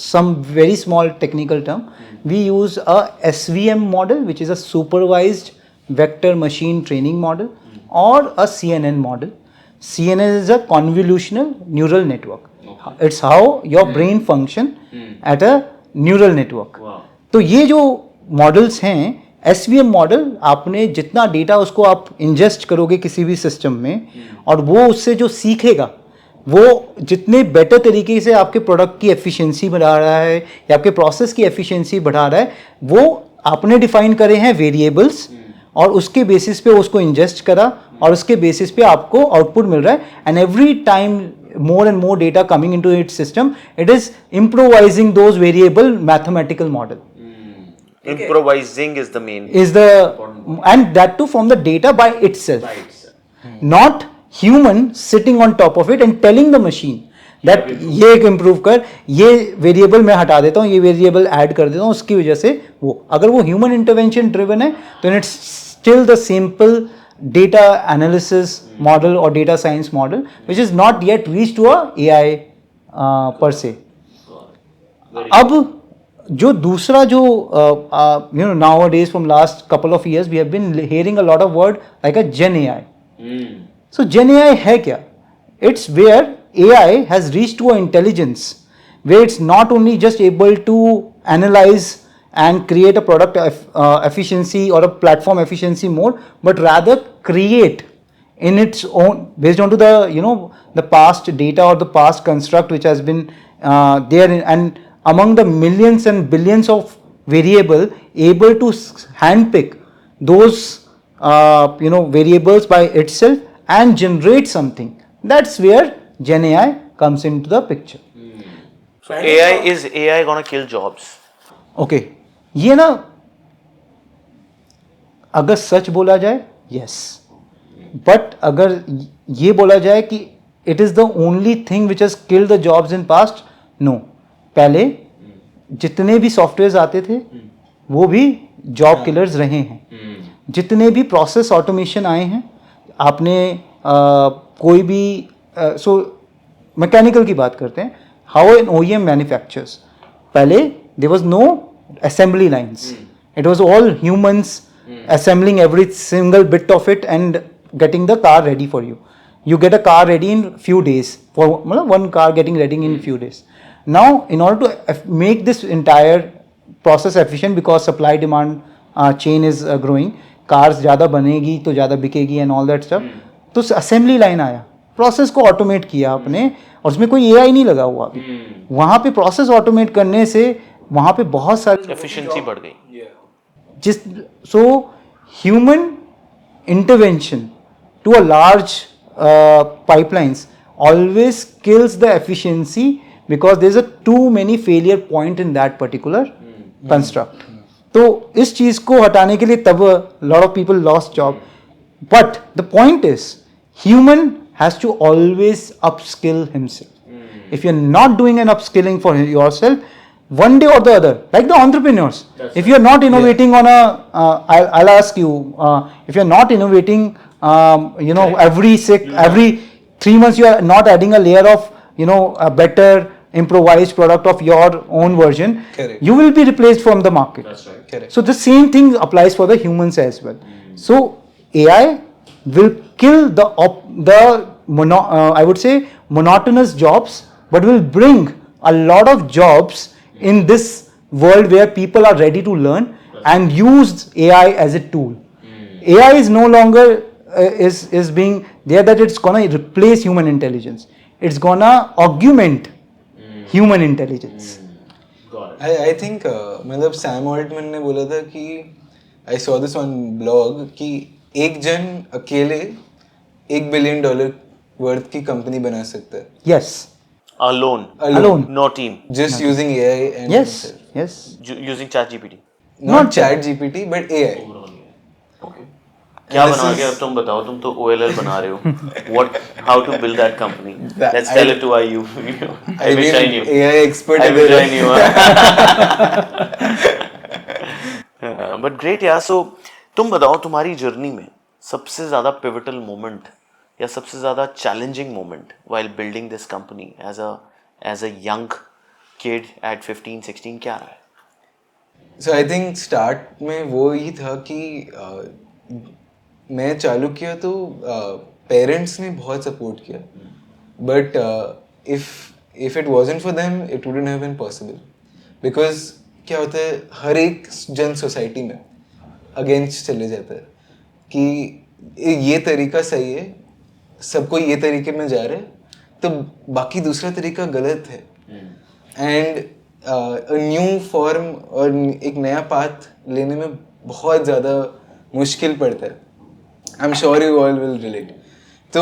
some very small technical term, we use a SVM model, which is a supervised vector machine training model, or a CNN model. CNN is a convolutional neural network. It's how your brain function at a neural network. तो ये जो models हैं, SVM model, आपने जितना data उसको आप ingest करोगे किसी भी सिस्टम में, और वो उससे जो सीखेगा, वो जितने बेटर तरीके से आपके प्रोडक्ट की एफिशिएंसी बढ़ा रहा है या आपके प्रोसेस की एफिशिएंसी बढ़ा रहा है, वो आपने डिफाइन करे हैं वेरिएबल्स, और उसके बेसिस पे उसको इंजेस्ट करा, और उसके बेसिस पे आपको आउटपुट मिल रहा है. And every time more and more data coming into its system, it is improvising those variable mathematical model. Improvising is the main. And that too from the data by itself. Not human sitting on top of it and telling the machine that ये एक improve कर, ये variable मैं हटा देता हूँ, ये variable add कर देता हूँ, उसकी वजह से वो. अगर वो human intervention driven है, then it's still the simple data analysis model or data science model, which is not yet reached to a AI per se. अब जो दूसरा जो nowadays from last couple of years we have been hearing a lot of word like a Gen AI. So Gen AI है क्या? It's where AI has reached to an intelligence where it's not only just able to analyze and create a product efficiency or a platform efficiency mode, but rather create in its own, based on to the the past data or the past construct which has been there and among the millions and billions of variable, able to handpick those variables by itself and generate something. That's where Gen AI comes into the picture. So AI gonna kill jobs? Okay, ये ना अगर सच बोला जाए yes, but अगर ये बोला जाए कि it is the only thing which has killed the jobs in past, no. पहले जितने भी सॉफ्टवेयर्स आते थे वो भी जॉब किलर्स रहे हैं. जितने भी प्रोसेस ऑटोमेशन आए हैं, आपने कोई भी मैकेनिकल की बात करते हैं, हाउ एन OEM मैन्युफैक्चर्स, पहले there was no assembly lines. It was all humans assembling every single bit of it and getting the car ready for you. You get a car ready in few days. For one car getting ready in few days. Now, in order to make this entire process efficient, because supply demand chain is growing, cars ज़्यादा बनेगी तो ज़्यादा बिकेगी and all that stuff. तो assembly line आया, process को automate किया आपने, और उसमें कोई AI नहीं लगा हुआ अभी. वहाँ पे process automate करने से वहाँ पे बहुत सारी एफिशिएंसी बढ़ गई. So human intervention to a large pipelines always kills the efficiency because there is a too many failure point in that particular construct. तो इस चीज को हटाने के लिए तब lot of people lost job, but the point is human has to always upskill himself. If you're not doing an upskilling for yourself, one day or the other, like the entrepreneurs, if you're not innovating on a, I'll ask you, if you're not innovating, every 3 months you are not adding a layer of, a better improvised product of your own version, Correct. you will be replaced from the market. That's right. Correct. So the same thing applies for the humans as well. So AI will kill I would say monotonous jobs, but will bring a lot of jobs in this world where people are ready to learn and use AI as a tool. AI is no longer is being there that it's gonna replace human intelligence. It's gonna augment human intelligence. I think मतलब Sam Altman ने बोला था कि I saw this on blog कि एक जन अकेले $1 billion worth की कंपनी बना सकता है. Yes. Alone. No team. Just using AI and Yes. himself. Yes. Using ChatGPT. Not ChatGPT, but AI. क्या And this बना के is- अब तुम बताओ, तुम तो OLL बना रहे हो. What, how to build that company? Let's tell it to IU. I wish I knew. AI expert I wish इधर I है। knew. But great यार. So तुम बताओ, तुम्हारी जर्नी में सबसे ज्यादा pivotal moment या सबसे ज्यादा challenging moment while building this company as a young kid at 15-16 क्या रहा है? सो आई थिंक स्टार्ट में वो ही था कि मैं चालू किया तो पेरेंट्स ने बहुत सपोर्ट किया, but if it wasn't for them it wouldn't have been possible, because क्या होता है हर एक जन सोसाइटी में अगेंस्ट चले जाता है कि ये तरीका सही है, सब कोई ये तरीके में जा रहे हैं तो बाकी दूसरा तरीका गलत है, एंड न्यू फॉर्म और एक नया पाथ लेने में बहुत ज़्यादा मुश्किल पड़ता है. I am sure you all will relate. तो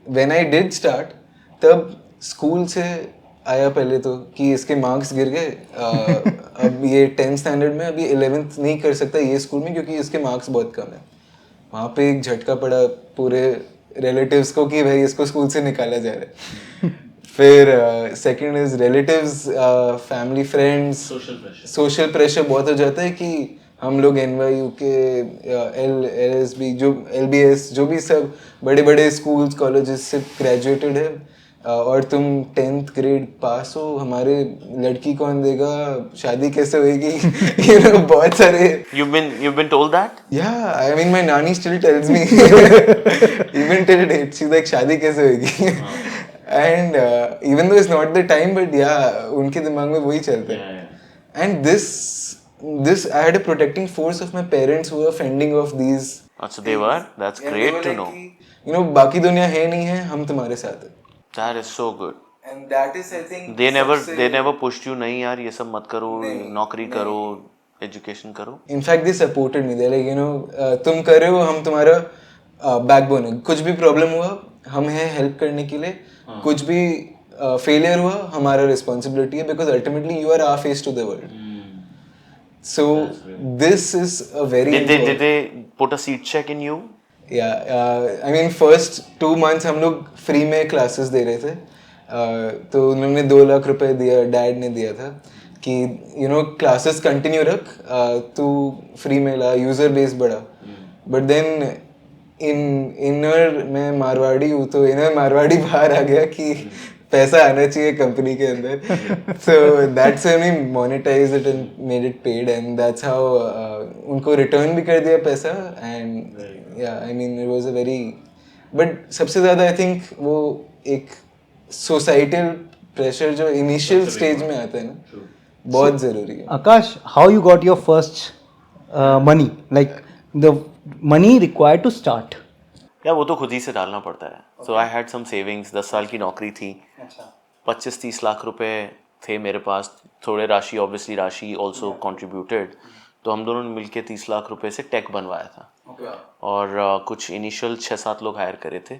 व्हेन आई डिड स्टार्ट तब स्कूल से आया पहले तो कि इसके मार्क्स गिर गए, अब ये 10th स्टैंडर्ड में अभी 11th नहीं कर सकता ये स्कूल में क्योंकि इसके मार्क्स बहुत कम है. वहाँ पे एक झटका पड़ा पूरे रिलेटिव्स को कि भाई इसको स्कूल से निकाला जा रहा है. फिर second is relatives, family friends, social pressure बहुत हो जाता है कि हम लोग NYU के LSB जो LBS जो भी सब बड़े बड़े स्कूल्स कॉलेजेस से ग्रेजुएटेड है, और तुम 10th ग्रेड पास हो, हमारे लड़की कौन देगा, शादी कैसे होएगी, you know, बहुत सारे. You've been told that? Yeah, I mean my nanny still tells me even till date she's like शादी कैसे होएगी. And even though it's not the time, but yeah, उनके दिमाग में वही चलता है. And this I had a protecting force of my parents who were fending off these. अच्छा, they were? That's And they great were to like know. कि, you know, बाकी दुनिया है नहीं है, हम तुम्हारे साथ हैं. That is so good. And that is I think They never pushed you, नहीं यार ये सब मत करो, नौकरी करो, एजुकेशन करो. In fact they supported me. They're like, you know, तुम कर रहे हो, हम तुम्हारा बैकबोन है, कुछ भी प्रॉब्लम हुआ हम हैं हेल्प करने के लिए, कुछ भी फेलियर हुआ हमारा रिस्पॉन्सिबिलिटी है, because ultimately you are our face to the world. So this is a very Did they put a seat check in you? I mean first 2 months हम लोग फ्री में क्लासेस दे रहे थे. तो उन्होंने 2 लाख रुपए दिया, डैड ने दिया था कि यू नो क्लासेस कंटिन्यू रख, तू फ्री में ला, यूजर बेस बढ़ा. बट देन इनर मैं मारवाड़ी हूँ तो इनर मारवाड़ी बाहर आ गया कि पैसा आना चाहिए कंपनी के अंदर. So that's when we monetised it and made it paid, and that's how उनको रिटर्न भी कर दिया पैसा. And yeah I mean it was a very, but सबसे ज़्यादा आई थिंक वो एक सोसाइटल प्रेशर जो इनिशियल स्टेज में आता है ना, बहुत ज़रूरी है. Akash, how you got your first money? Like the money required to start. या वो तो खुद ही से डालना पड़ता है. So I had some savings, 10 साल की नौकरी थी, 25-30 लाख रुपए थे मेरे पास. थोड़े राशि ऑब्वियसली राशि ऑल्सो कॉन्ट्रीब्यूटेड, तो हम दोनों ने मिलके 30 लाख रुपए से टेक बनवाया था. और कुछ इनिशियल 6-7 लोग हायर करे थे,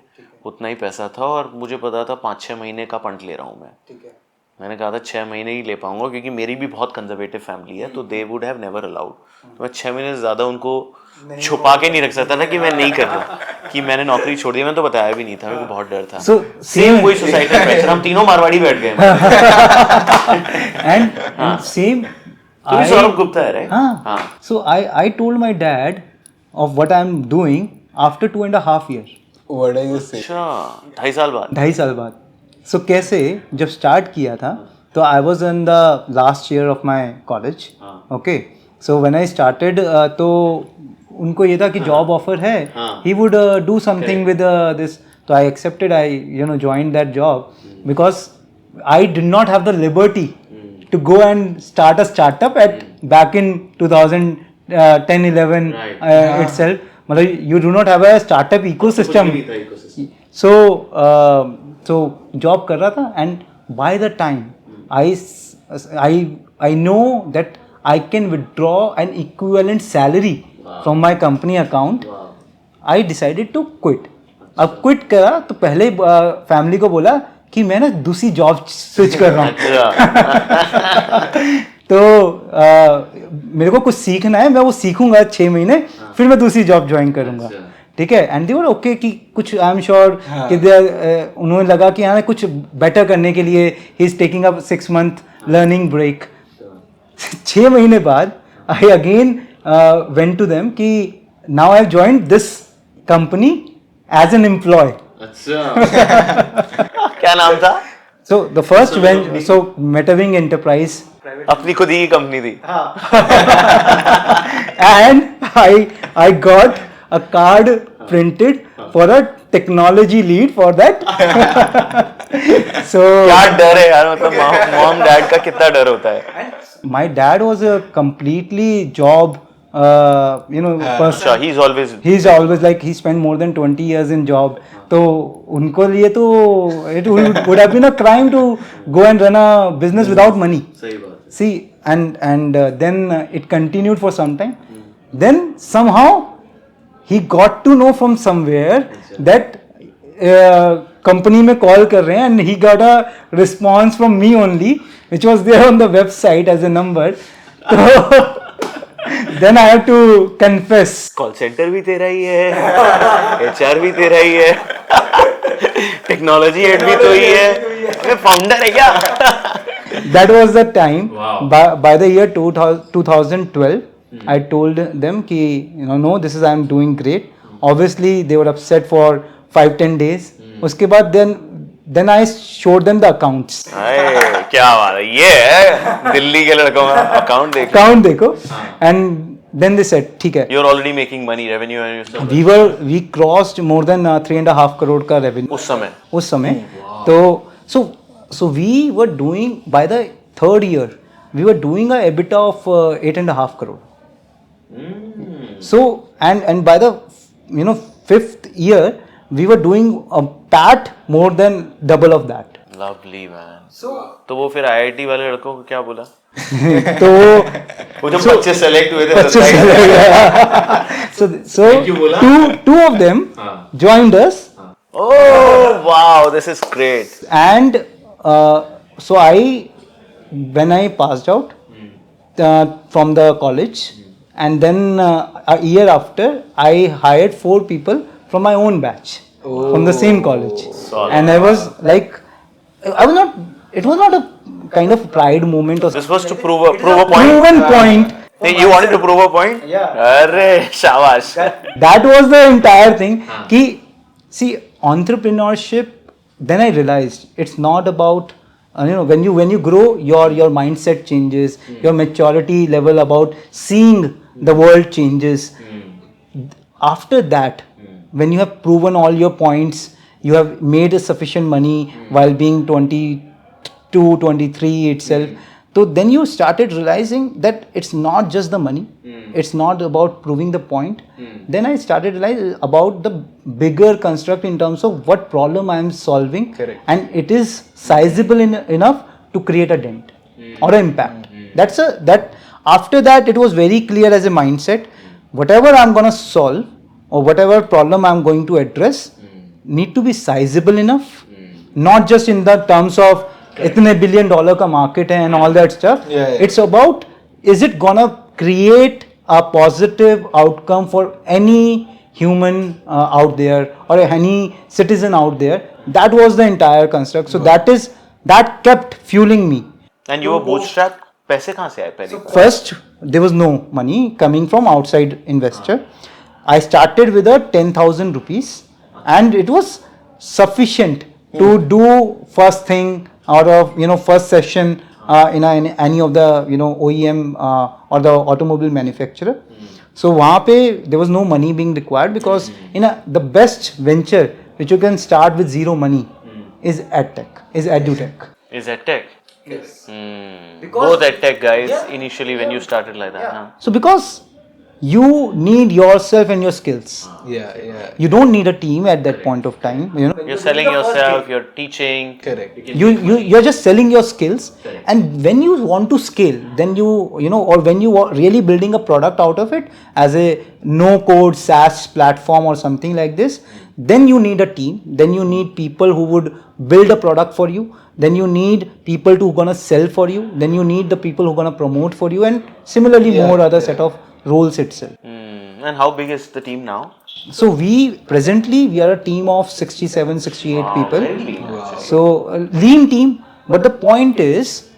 उतना ही पैसा था. और मुझे पता था 5-6 महीने का फंड ले रहा हूँ मैं. मैंने कहा था 6 महीने ही ले पाऊंगा क्योंकि मेरी भी बहुत कंजर्वेटिव फैमिली है, तो they would have never allowed. तो मैं 6 महीने से ज़्यादा उनको छुपा के नहीं रख सकता था कि मैं नहीं कर रहा, कि मैंने नौकरी छोड़ दी. मैं तो बताया भी नहीं था, मेरे को बहुत डर था. So सेम वही सोसाइटी प्रेशर, हम तीनों मारवाड़ी बैठ गए. and same. तू भी सौरभ गुप्ता है राइट? हाँ. So I told my dad of what I'm doing after 2.5 years. What are you saying? अच्छा, 2.5 साल बाद. 2.5 साल बाद. So कैसे जब स्टार्ट किया था तो I was in the last year of my college. Okay, so when I started तो उनको ये था कि जॉब ऑफर है, he would do something with this. तो I accepted, I you know joined that job because I did not have the liberty to go and start a startup at back in 2010-11 itself. मतलब you do not have a startup ecosystem. So job कर रहा था, and by the time I know that I can withdraw an equivalent salary from my company account. I decided to quit. अब quit करा तो पहले family को बोला कि मैं ना दूसरी जॉब स्विच कर रहा हूँ. तो मेरे को कुछ सीखना है, मैं वो सीखूंगा 6 महीने, फिर मैं दूसरी जॉब ज्वाइन करूंगा. ठीक है, एंड दे वर ओके कि कुछ आई एम श्योर कि उन्होंने लगा कि हाँ कुछ बेटर करने के लिए he is taking up 6 month learning break. 6 महीने बाद I again went to them कि now I have joined this company as an employee. क्या नाम था? So the first so Metawing Enterprise, अपनी खुद ही कंपनी थी. and I got a card printed for a technology lead for that. So क्या डर है यार, मतलब मॉम डैड का कितना डर होता है. my dad was a completely job person. He's always like he spent more than 20 years in job. तो उनको लिए तो it would have been a crime to go and run a business without money. सही बात. See, and then it continued for some time. Then somehow he got to know from somewhere that company में call कर रहे हैं, and he got a response from me only, which was there on the website as a number. So then I have to confess. Call centre भी तेरा ही है, HR भी तेरा ही है, टेक्नोलॉजी हेड भी तो ही है, अबे फाउंडर है क्या? That was the time. By the year 2012, I told them कि no, this is I'm doing great. Obviously they were upset for 5-10 days. उसके बाद then I showed them the accounts. क्या बात है, ये है दिल्ली के लड़कों का अकाउंट देखो. Account देखो, and then they said ठीक है. You're already making money, revenue and stuff. We crossed more than 3.5 crore का revenue. उस समय. तो so we were doing, by the 3rd year we were doing a EBITDA of 8.5 crore. So and by the 5th year we were doing a PAT more than double of that. Lovely man. तो वो फिर IIT वाले लड़कों को क्या बोला? तो वो जो बच्चे सेलेक्ट हुए थे, so two of them joined us. Oh wow, this is great. And so when I passed out from the college, and then a year after I hired 4 people from my own batch from the same college. Solid. And I was like, it was not a kind of pride moment or This was to prove a point. proven point. You wanted to prove a point? Yeah. अरे शाबाश. That was the entire thing. कि see, entrepreneurship, then I realized it's not about when you grow, your mindset changes, your maturity level about seeing the world changes. After that, when you have proven all your points, you have made a sufficient money while being 22, 23 itself. So then you started realizing that it's not just the money, it's not about proving the point. Then I started realizing about the bigger construct in terms of what problem I am solving. Correct. And it is sizable enough to create a dent or an impact. That after that it was very clear as a mindset, whatever I'm going to solve or whatever problem I'm going to address need to be sizable enough, not just in the terms of इतने $1 billion का market है and all that stuff. Yeah. It's about, is it gonna create a positive outcome for any human out there or any citizen out there? That was the entire construct. So that kept fueling me. And you were bootstrapped. पैसे कहाँ से आए पहली बार? First, there was no money coming from outside investor. I started with a 10,000 rupees, and it was sufficient to do first thing out of first session in any of the OEM or the automobile manufacturer. So वहाँ पे there was no money being required, because the best venture which you can start with zero money is edtech, is edutech. Is edtech? Yes. Both edtech guys initially when you started like that. Huh? So because you need yourself and your skills. Yeah. You don't need a team at that point of time. You're selling yourself. You're teaching. Correct. You're just selling your skills. And when you want to scale, then or when you are really building a product out of it as a no-code SaaS platform or something like this, then you need a team. Then you need people who would build a product for you. Then you need people who are gonna sell for you. Then you need the people who are gonna promote for you, and similarly more other set of roles itself. And how big is the team now? So we presently we are a team of 67, 68 people. So lean team. But the point is,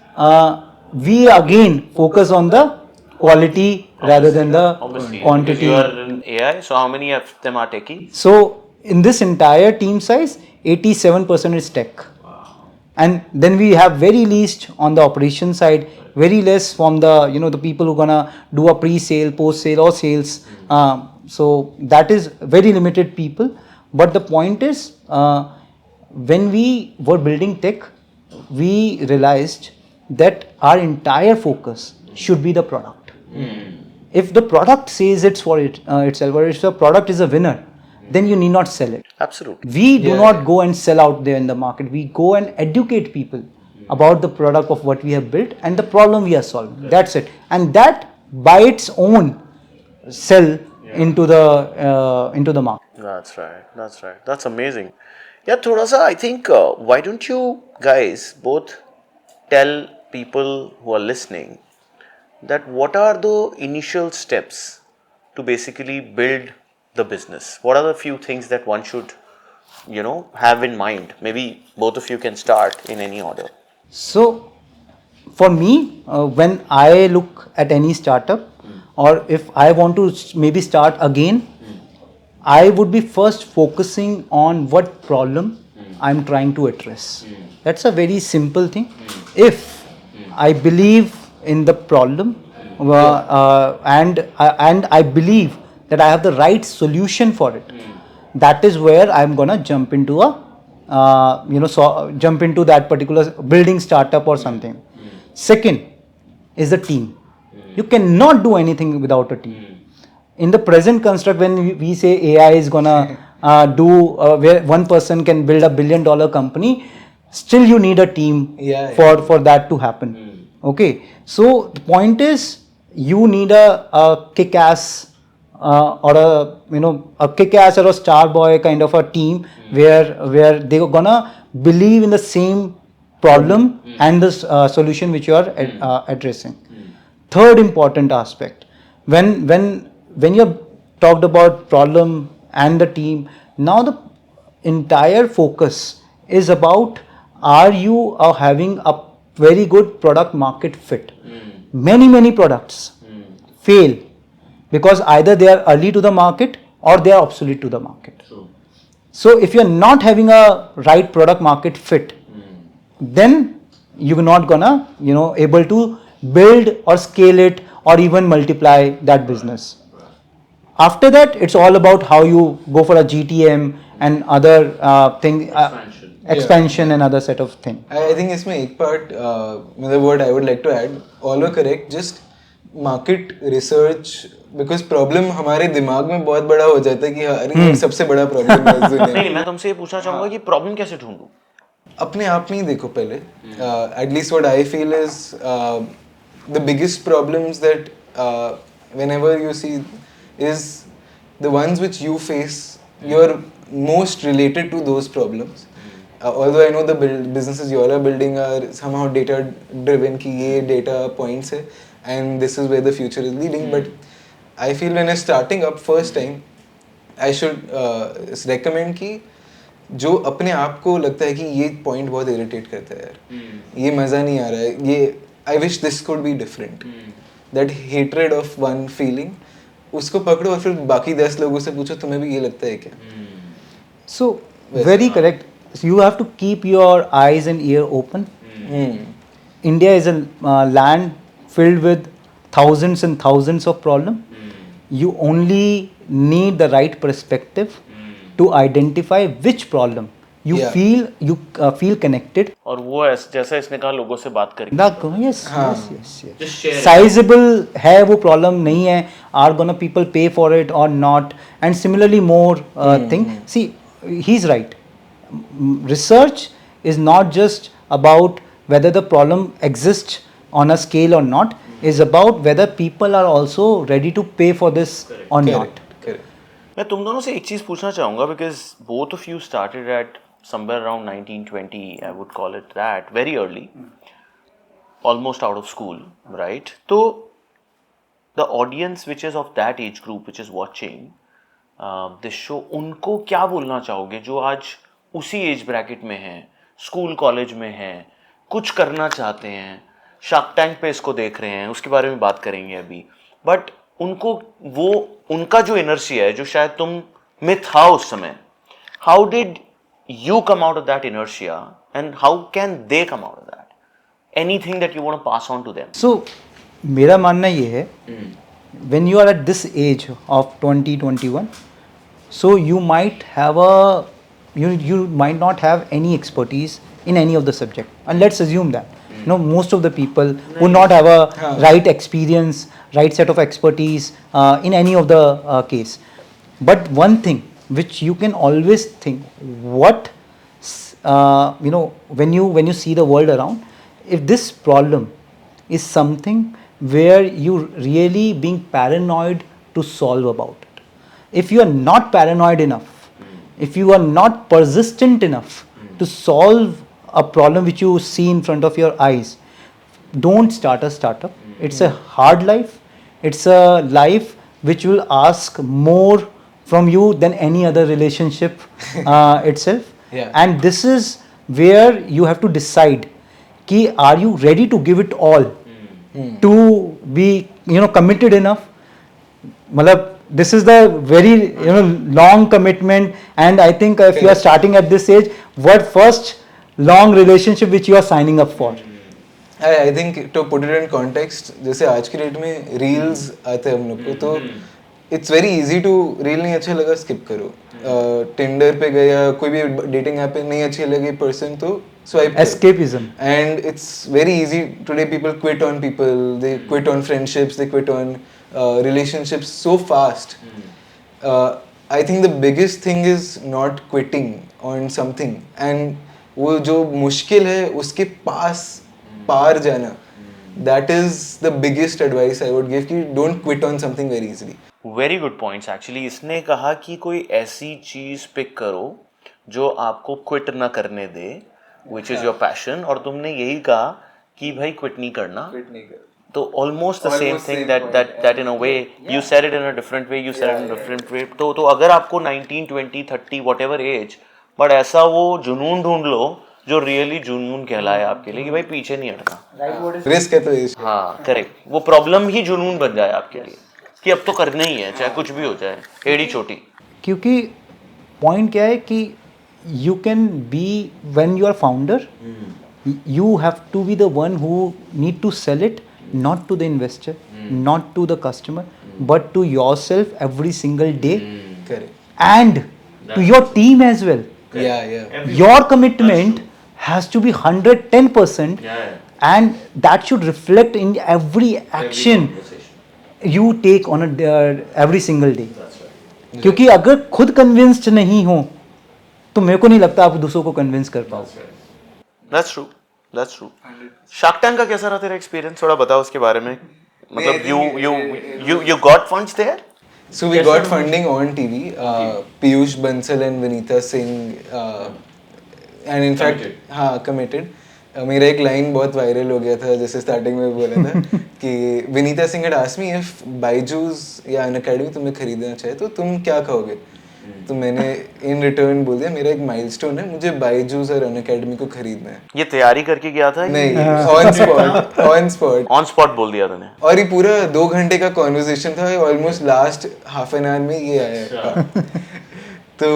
we again focus on the quality rather than the Obviously, because quantity. you are in AI, so how many of them are techies? So in this entire team size, 87% is tech. And then we have very least on the operation side, very less from the the people who are gonna do a pre-sale, post-sale, or sales. So that is very limited people. But the point is, when we were building tech, we realized that our entire focus should be the product. If the product says it's for itself, or if the product is a winner, then you need not sell it. Absolutely. We do not go and sell out there in the market. We go and educate people about the product of what we have built and the problem we are solving. That's it. And that by its own sell into the market. That's right. That's right. That's amazing. Yeah, thoda sa, I think, why don't you guys both tell people who are listening that what are the initial steps to basically build the business? What are the few things that one should, have in mind? Maybe both of you can start in any order. So, for me, when I look at any startup, or if I want to maybe start again, I would be first focusing on what problem I'm trying to address. That's a very simple thing. If I believe in the problem, and I believe that I have the right solution for it, that is where I'm gonna jump into jump into that particular building startup or something. Second is the team. You cannot do anything without a team. In the present construct, when we say AI is gonna where one person can build $1 billion company, still you need a team for that to happen. Okay, so the point is you need a kick-ass or a kick-ass or a star boy kind of a team where they're gonna believe in the same problem and the solution which you are addressing. Third important aspect, when you have talked about problem and the team, now the entire focus is about, are you having a very good product market fit? Many products fail because either they are early to the market or they are obsolete to the market. So if you are not having a right product market fit, then you're not gonna able to build or scale it or even multiply that business. After that, it's all about how you go for a GTM and other expansion and other set of thing. I think इसमें एक part the word I would like to add, all were correct, just market research, because problem हमारे दिमाग में बहुत बड़ा हो जाता है कि अरे ये सबसे बड़ा problem है इस दुनिया में. नहीं, मैं तुमसे ये पूछना चाहूंगा कि प्रॉब्लम कैसे ढूंढूं? अपने आप में ही देखो पहले. At least what I feel is the biggest problems that whenever you see is the ones which you face, you're most related to those problems. Although I know the businesses you all are building are somehow data driven, ki ye data points hai, and this is where the future is leading. But I feel when you're starting up first time, I should recommend कि जो अपने आप को लगता है कि ये point बहुत इरिटेट करता है यार, ये मज़ा नहीं आ रहा है, ये I wish this could be different, that hatred of one feeling, उसको पकड़ो और फिर बाकी 10 लोगों से पूछो तुम्हें भी ये लगता है क्या. So very correct. So you have to keep your eyes and ear open. India is a land filled with thousands and thousands of problems. You only need the right perspective to identify which problem you feel connected. और वो जैसा इसने कहा लोगों से बात करके. Yes. Sizable है वो problem नहीं है. Are gonna people pay for it or not? And similarly more thing. See, he's right. Research is not just about whether the problem exists on a scale or not. Is about whether people are also ready to pay for this or not. मैं तुम दोनों से एक चीज पूछना चाहूंगा, because both of you started at somewhere around 1920, I would call it that, very early, almost out of school, right? So the audience which is of that age group which is watching, this show, उनको क्या बोलना चाहोगे जो आज उसी age bracket में हैं, school college में हैं, कुछ करना चाहते हैं, शार्क टैंक पे इसको देख रहे हैं, उसके बारे में बात करेंगे अभी, बट उनको वो उनका जो इनर्शिया है जो शायद तुम में था उस समय, how did you come out of that inertia and how can they come out of that? Anything that you want to pass on to them? So मेरा मानना ये है, when you are at this age of 20-21, so you might have you might not have any expertise in any of the subject, and let's assume that most of the people would not have a right experience, right set of expertise in any of the case. But one thing which you can always think, what when you see the world around, if this problem is something where you really being paranoid to solve about it, if you are not paranoid enough, if you are not persistent enough to solve a problem which you see in front of your eyes, don't start a startup. It's a hard life. It's a life which will ask more from you than any other relationship itself. Yeah. And this is where you have to decide कि are you ready to give it all to be committed enough. मतलब this is the very long commitment, and I think if you are starting at this age, what first long relationship which you are signing up for. I think to put it in context, जैसे आज की date में reels आते हैं हम लोग को, तो it's very easy to, reel नहीं अच्छा लगा स्किप करो, टिंडर पे गया, कोई भी डेटिंग ऐप पे नहीं अच्छी लगी पर्सन तो swipe, Escapism. and it's very easy today. People quit on people, they quit on friendships, they quit on relationships so fast. I think the biggest thing is not quitting on something, and वो जो मुश्किल है उसके पार जाना, that is the biggest advice I would give कि don't quit on something very easily. Very good points actually. इसने कहा कि कोई ऐसी चीज पिक करो जो आपको क्विट ना करने दे, विच इज योर पैशन, और तुमने यही कहा कि भाई क्विट नहीं करना. तो almost the same thing that in a way you said it in a different way, you said it in a different way. तो अगर आपको 19, 20, 30 व्हाटएवर एज, बट ऐसा वो जुनून ढूंढ लो जो रियली जुनून कहलाए आपके लिए, कि भाई पीछे नहीं हटना. रिस्क है तो ये. हाँ करेक्ट, वो प्रॉब्लम ही जुनून बन जाए आपके लिए कि अब तो करना ही है, चाहे कुछ भी हो जाए, एड़ी छोटी. क्योंकि पॉइंट क्या है कि you can be, when you are founder, you have to be the one who need to sell it, not to the investor, not to the customer, but to yourself every single day, Correct. and to your team as well. Yeah. Your commitment has to be 110%, and that should reflect in every action you take on every single day. क्योंकि अगर खुद convinced नहीं हो तो मेरे को नहीं लगता आप दूसरों को कन्विंस कर पाओ. That's true. That's true. Shark tank का कैसा रहा तेरा एक्सपीरियंस, थोड़ा बताओ उसके बारे में. मतलब you got funds there? So we got funding on TV. Piyush Bansal and Vinita Singh, and in fact, हाँ committed. मेरा एक लाइन बहुत वायरल हो गया था, जैसे स्टार्टिंग में बोला था कि Vinita Singh had asked me if Byju's या अनअकैडमी तुम्हें खरीदना चाहे तो तुम क्या कहोगे. तो मैंने इन रिटर्न बोल दिया मेरा एक माइलस्टोन है, मुझे बायजूस और अनअकैडमी को खरीदना है. ये तैयारी करके गया था? नहीं, ऑन स्पॉट बोल दिया तूने. और ये पूरा 2 घंटे का कॉन्वर्सेशन था, almost last half an hour में ये आया. तो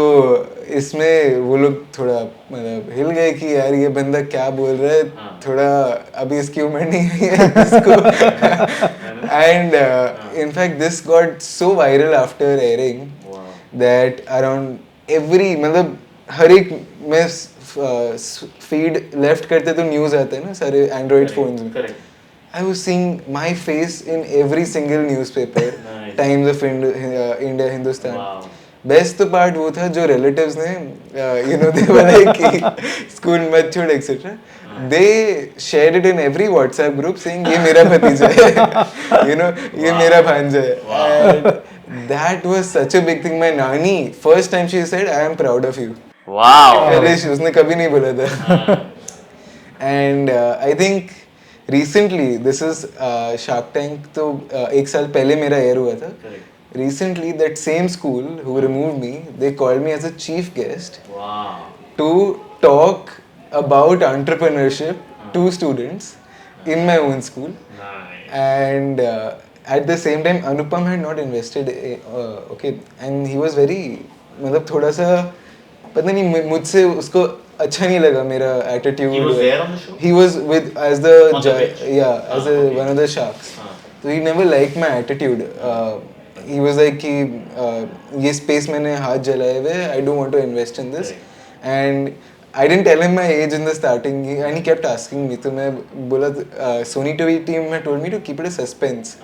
इसमें वो लोग थोड़ा मतलब हिल गए कि यार ये बंदा क्या बोल रहा है, थोड़ा अभी इसकी उम्र नहीं है इसको. And in fact this got so viral after airing that around every, मतलब हर एक में फीड लेफ्ट करते तो न्यूज़ आते हैं ना सारे एंड्रॉइड फोन्स में. I was seeing my face in every single newspaper, Times of India, Hindustan. Best तो पार्ट वो था जो रिलेटिव्स ने दे बोला कि स्कूल मत छोड़ etcetera, they shared it in every WhatsApp group saying ये मेरा भतीजा है, ये मेरा भांजा है. And that was such a big thing. My nani first time she said I am proud of you. Wow. पहले उसने कभी नहीं बोला था. And I think recently this is Shark Tank, तो 1 साल पहले मेरा एयर हुआ था. Recently, that same school who removed me, they called me as a chief guest to talk about entrepreneurship to students in my own school. And at the same time, Anupam had not invested, okay, and he was very, मतलब थोड़ा सा पता नहीं मुझसे उसको अच्छा नहीं लगा मेरा attitude. He was there on the show? He was with as the On the pitch? yeah, as one of the sharks. So he never liked my attitude. He was like कि ये space मैंने हाथ जलाए हुए, I don't want to invest in this. And I didn't tell him my age in the starting, and he kept asking me. तो मैं बोला Sony TV team में told me to keep it a suspense.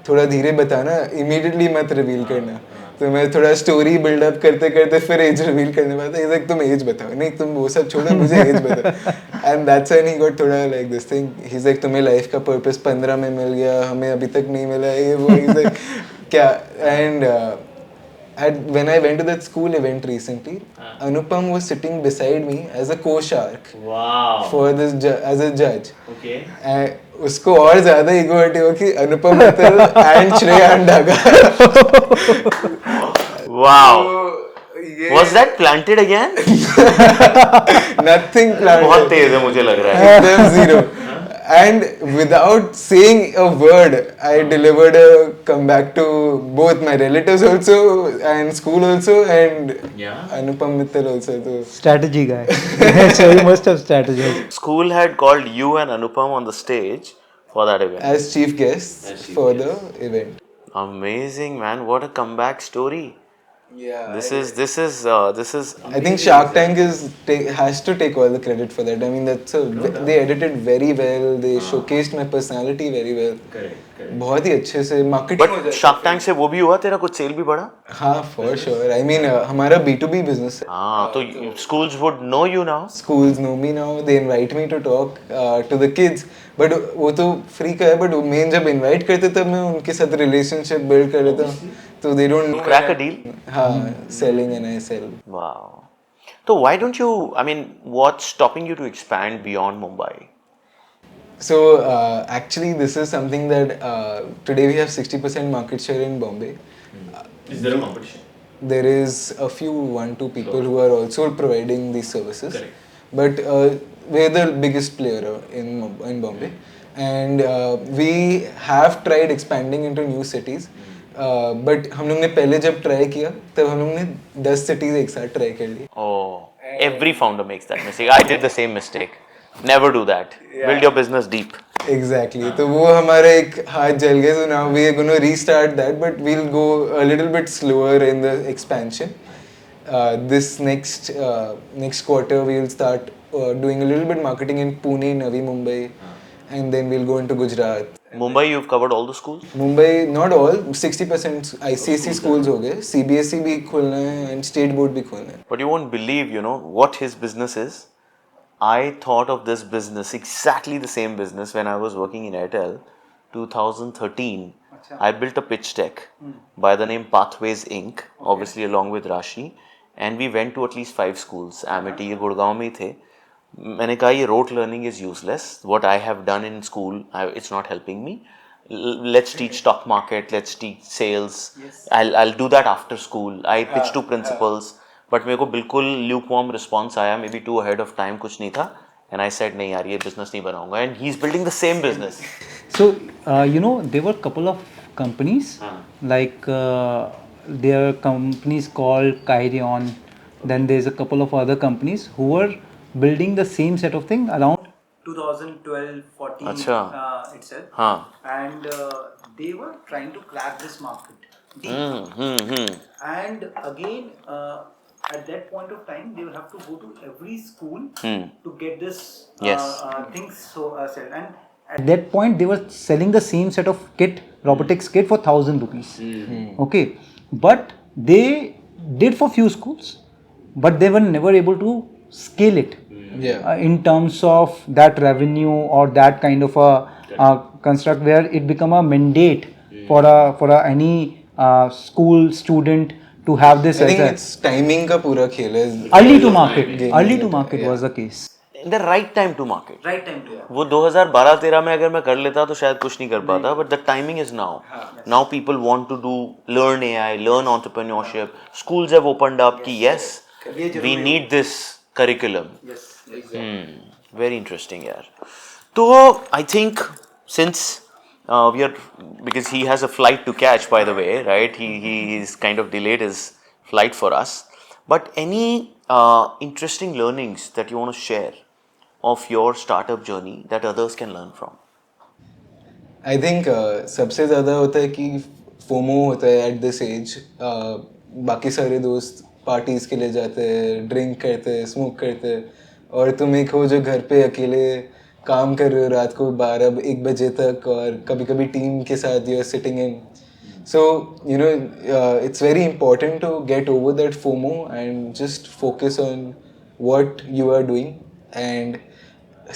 थोड़ा धीरे बताना, immediately मत reveal करना. तो मैं थोड़ा स्टोरी बिल्डअप करते करते फिर एज रिवील करने वाला था. तुम एज बताओ, नहीं तुम वो सब छोड़ो, मुझे एज बताओ. And that's when he got थोड़ा like this thing. He is like तुम्हें लाइफ का पर्पस 15 में मिल गया, हमें अभी तक नहीं मिला ये वो. ही इज लाइक क्या. And when I went to that school event recently, Anupam was sitting beside me as a co-shark. Wow. For this as a judge. Okay. उसको और ज्यादा ईगो हर्ट हुआ कि Anupam Mittal and Shreyan Daga. Wow. Was that planted again? Nothing planned. बहुत तेज है मुझे लग रहा है. एकदम zero. And without saying a word, I delivered a comeback to both my relatives also and school also and Anupam Mittal also. So Strategy guy. So he must have strategized. School had called you and Anupam on the stage for that event. as chief guests for the event. Amazing, man. What a comeback story. Yeah. This is I think Shark Tank has to take all the credit for that. I mean, they edited very well. They showcased my personality very well. correct. बहुत ही अच्छे से marketing हो But जाती Shark Tank से वो भी हुआ, तेरा कुछ सेल भी बढ़ा? है. हाँ, for sure. I mean, हमारा B2B business है. हाँ, तो schools would know you now. Schools know me now. They invite me to talk to the kids. But वो तो free का है. But मेन जब invite करते तब मैं उनके साथ relationship build कर लेता हूँ. तो they don't know. Crack a deal. हाँ, selling and I sell. Wow. So why don't you? I mean, what's stopping you to expand beyond Mumbai? So actually, this is something that today we have 60% market share in Bombay. Is there a competition? There is a few 1-2 people who are also providing these services. Correct. But we're the biggest player in Bombay, and we have tried expanding into new cities. But हम लोग ने पहले जब try किया तब हम लोग ने 10 cities एक साथ ट्राई कर ली. Oh, every founder makes that mistake. I did the same mistake. Never do that. Build your business deep. Exactly. तो वो हमारा एक हाथ जल गया. So now we are going to restart that, but we'll go a little bit slower in the expansion. This next quarter we'll start doing a little bit marketing in Pune, Navi Mumbai, and then we'll go into Gujarat. Mumbai, you've covered all the schools? Mumbai, not all. 60% ICSE schools हो गए. CBSE भी खोलना है and state board भी खोलना है. But you won't believe, what his business is. I thought of this business, exactly the same business, when I was working in Airtel, 2013. I built a pitch deck by the name Pathways Inc., obviously along with Rashi, and we went to at least 5 schools. Amity, Gurgaon में थे. मैंने कहा ये rote learning is useless. What I have done in school, it's not helping me. Let's teach stock market. Let's teach sales. I'll do that after school. I pitched to principals. But मेरे को बिल्कुल lukewarm response आया, maybe too ahead of time, कुछ नहीं था. And I said नहीं यार ये business नहीं बनाऊंगा. And he's building the same business. So, there were a couple of companies, like there are companies called Kyrion, then there's a couple of other companies who were building the same set of thing around 2012-14 अच्छा. itself. हाँ. And they were trying to crack this market deep. And again, at that point of time, they will have to go to every school to get this things sold. And at that point, they were selling the same set of robotics kit for 1,000 rupees. Okay, but they did for few schools, but they were never able to scale it. In terms of that revenue or that kind of a construct where it become a mandate for any school student to have this. I think it's timing का पूरा खेल है. Early to market was the case. The right time to market. Right time to वो 2012-13 में अगर मैं कर लेता तो शायद कुछ नहीं कर पाता, but the timing is now. Now people want to do learn AI, learn entrepreneurship. Schools have opened up कि yes we need this curriculum. Very interesting यार. तो I think since we are, because he has a flight to catch, by the way, right? He's kind of delayed his flight for us. But any interesting learnings that you want to share of your startup journey that others can learn from? I think सबसे ज़्यादा होता है कि FOMO होता है at this as. बाकी सारे दोस्त पार्टीज़ के लिए जाते हैं, ड्रिंक करते हैं, स्मोक करते हैं, और तुम एक हो जो घर पे अकेले काम कर रहे हो रात को 12-1 बजे तक, और कभी कभी टीम के साथ you are sitting in. So you know it's very important to get over that FOMO and just focus on what you are doing and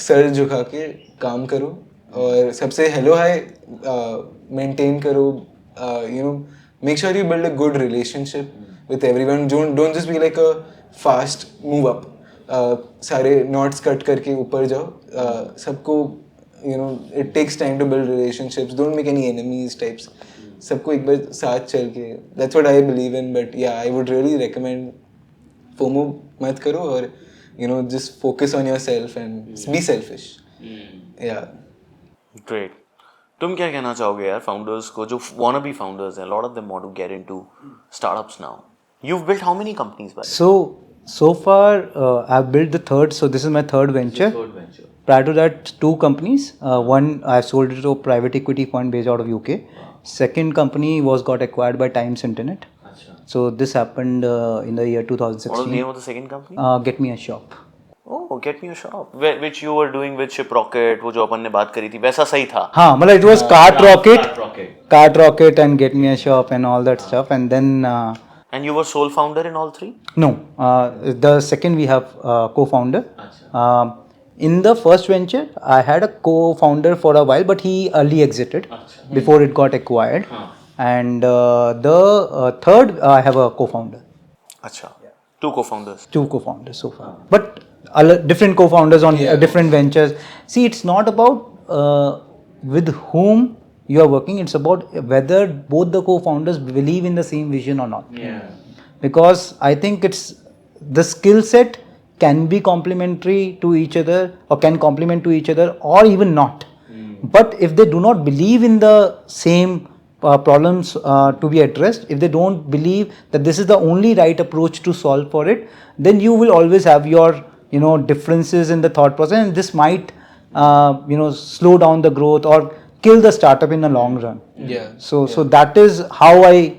सर झुका के काम करो, और सबसे हेलो हाय मेंटेन करो. You know make sure you build a good relationship with everyone. Don't just be like a fast move up. सारे knots cut करके ऊपर जाओ. सबको you know it takes time to build relationships. Don't make any enemies types. सबको एक बार साथ चल के, that's what I believe in. But yeah I would really recommend FOMO मत करो, और you know just focus on yourself and be selfish. Yeah Great. तुम क्या कहना चाहोगे यार फाउंडर्स को जो wanna be founders हैं? A lot of them want to get into startups now. You've built how many companies by? So far, I've built the third. So this is my third venture. Prior to that, 2 companies. One I sold it to a private equity fund based out of UK. Second company got acquired by Times Internet. So this happened in the year What was the 2016. name of the second company? Get Me a Shop. Oh, Get Me a Shop. Which you were doing with Shiprocket, वो जो अपन ने बात करी थी, वैसा सही था. हाँ, मतलब it was Cart Rocket and Get Me a Shop and all that stuff. And then And you were sole founder in all 3? no, the second we have co-founder. In the first venture, I had a co-founder for a while, but he early exited before it got acquired. And the third, I have a co-founder. अच्छा. 2 co-founders. 2 co-founders so far, but different co-founders on different ventures. See, it's not about with whom you are working, it's about whether both the co-founders believe in the same vision or not. Because I think it's the skill set can be complementary to each other, or can complement to each other, or even not. But if they do not believe in the same problems to be addressed, if they don't believe that this is the only right approach to solve for it, then you will always have your differences in the thought process, and this might slow down the growth or kill the startup in the long run. So that is how I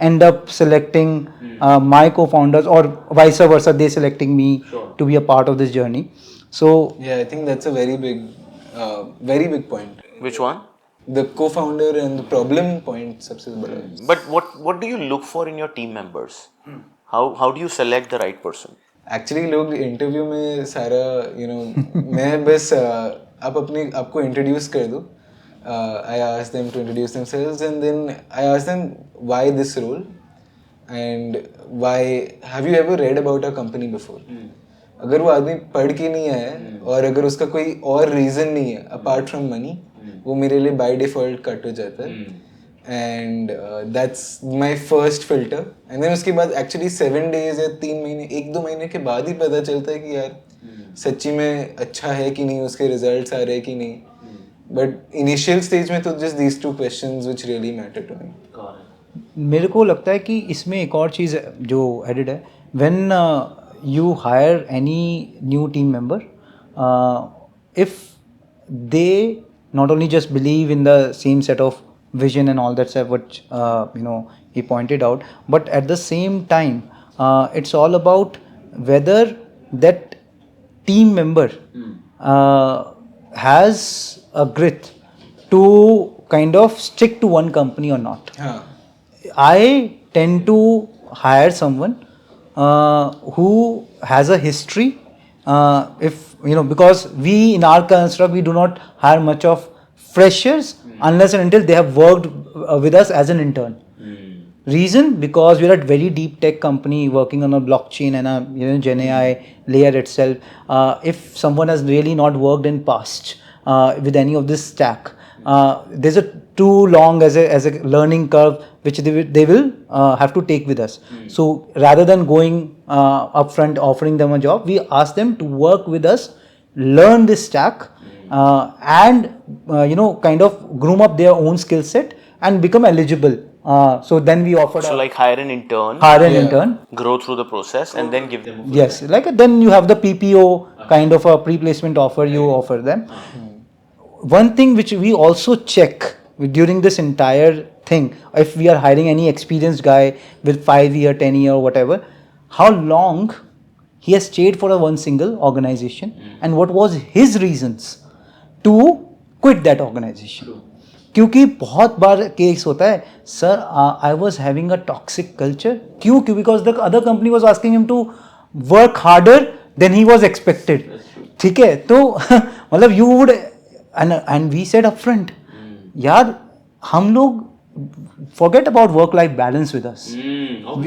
end up selecting my co-founders, or vice versa, they selecting me to be a part of this journey. So yeah, I think that's a very big point. Which one? The co-founder and the problem point सबसे बड़ा है. But what do you look for in your team members? How do you select the right person? Actually लोग interview में सारा मैं बस आपको introduce कर दो. I ask them to introduce themselves, and then I ask them why this role, and why have you ever read about our company before. अगर वो आदमी पढ़ के नहीं आया और अगर उसका कोई और रीज़न नहीं है अपार्ट फ्रॉम मनी, वो मेरे लिए बाय डिफ़ॉल्ट कट हो जाता है. And that's my first filter. And then उसके बाद एक्चुअली 7 days या 3 महीने 1-2 महीने के बाद ही पता चलता है कि यार सच्ची में अच्छा है कि नहीं, उसके रिजल्ट्स आ रहे हैं कि नहीं. बट इनिशियल स्टेज में तो just these 2 questions which really matter to me. मेरे को लगता है कि इसमें एक और चीज़ जो एडिड है, when you hire any new team member, if they not only just believe in the same set of vision and all that stuff which he pointed out, but at the same time it's all about whether that team member has a grit to kind of stick to one company or not. I tend to hire someone who has a history. If because we in our construct, we do not hire much of freshers unless and until they have worked with us as an intern. Reason, because we're a very deep tech company working on a blockchain and a Gen AI layer itself. If someone has really not worked in past with any of this stack, there's a too long as a learning curve which they will have to take with us. So rather than going upfront offering them a job, we ask them to work with us, learn this stack, and kind of groom up their own skill set and become eligible. So then we offered So like hire an intern, intern. grow through the process, and then give them a Yes, like then you have the PPO kind of a pre-placement offer you offer them. One thing which we also check during this entire thing, if we are hiring any experienced guy with 5-year, 10-year, whatever, how long he has stayed for one single organization and what was his reasons to quit that organization. क्योंकि बहुत बार case होता है, sir I was having a toxic culture. क्यों? Because the other company was asking him to work harder than he was expected. ठीक है, तो मतलब you would and we said upfront, यार हम लोग forget about work life balance with us.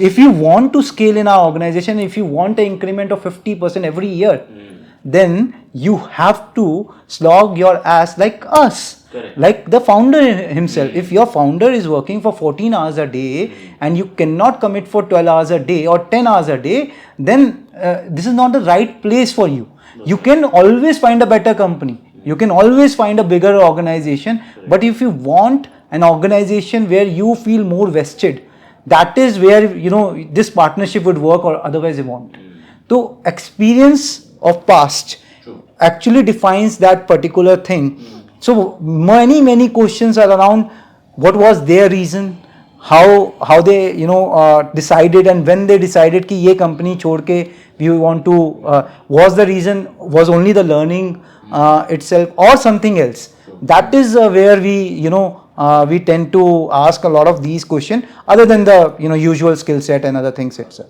If you want to scale in our organization, if you want an increment of 50% every year, then you have to slog your ass like us. Correct. Like the founder himself. If your founder is working for 14 hours a day and you cannot commit for 12 hours a day or 10 hours a day, then this is not the right place for you. You can always find a better company. You can always find a bigger organization. Correct. But if you want an organization where you feel more vested, that is where this partnership would work, or otherwise it won't. So experience of past actually defines that particular thing. So many questions are around what was their reason, how they decided, and when they decided कि ये company छोड़ के we want to was the reason was only the learning itself or something else. That is where we tend to ask a lot of these questions other than the usual skill set and other things itself.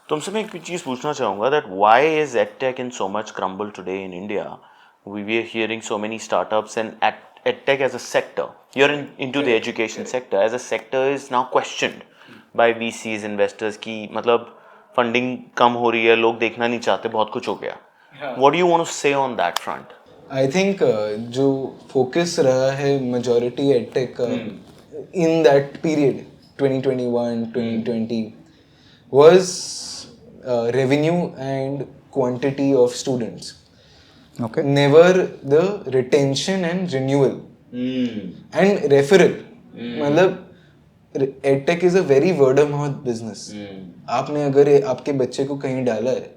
तुमसे मैं एक चीज़ पूछना चाहूँगा that why is edtech in so much crumble today in India? We are hearing so many startups, and edtech as a sector, you're into the education sector, as a sector is now questioned by VCs, investors की मतलब funding कम हो रही है, लोग देखना नहीं चाहते, बहुत कुछ हो गया. What do you want to say on that front? I think जो focus रहा है majority edtech in that period 2021, 2020 was revenue and quantity of students. Okay. Never the retention and renewal and referral. मतलब edtech is a very word of mouth business. आपने अगर आपके बच्चे को कहीं डाला है,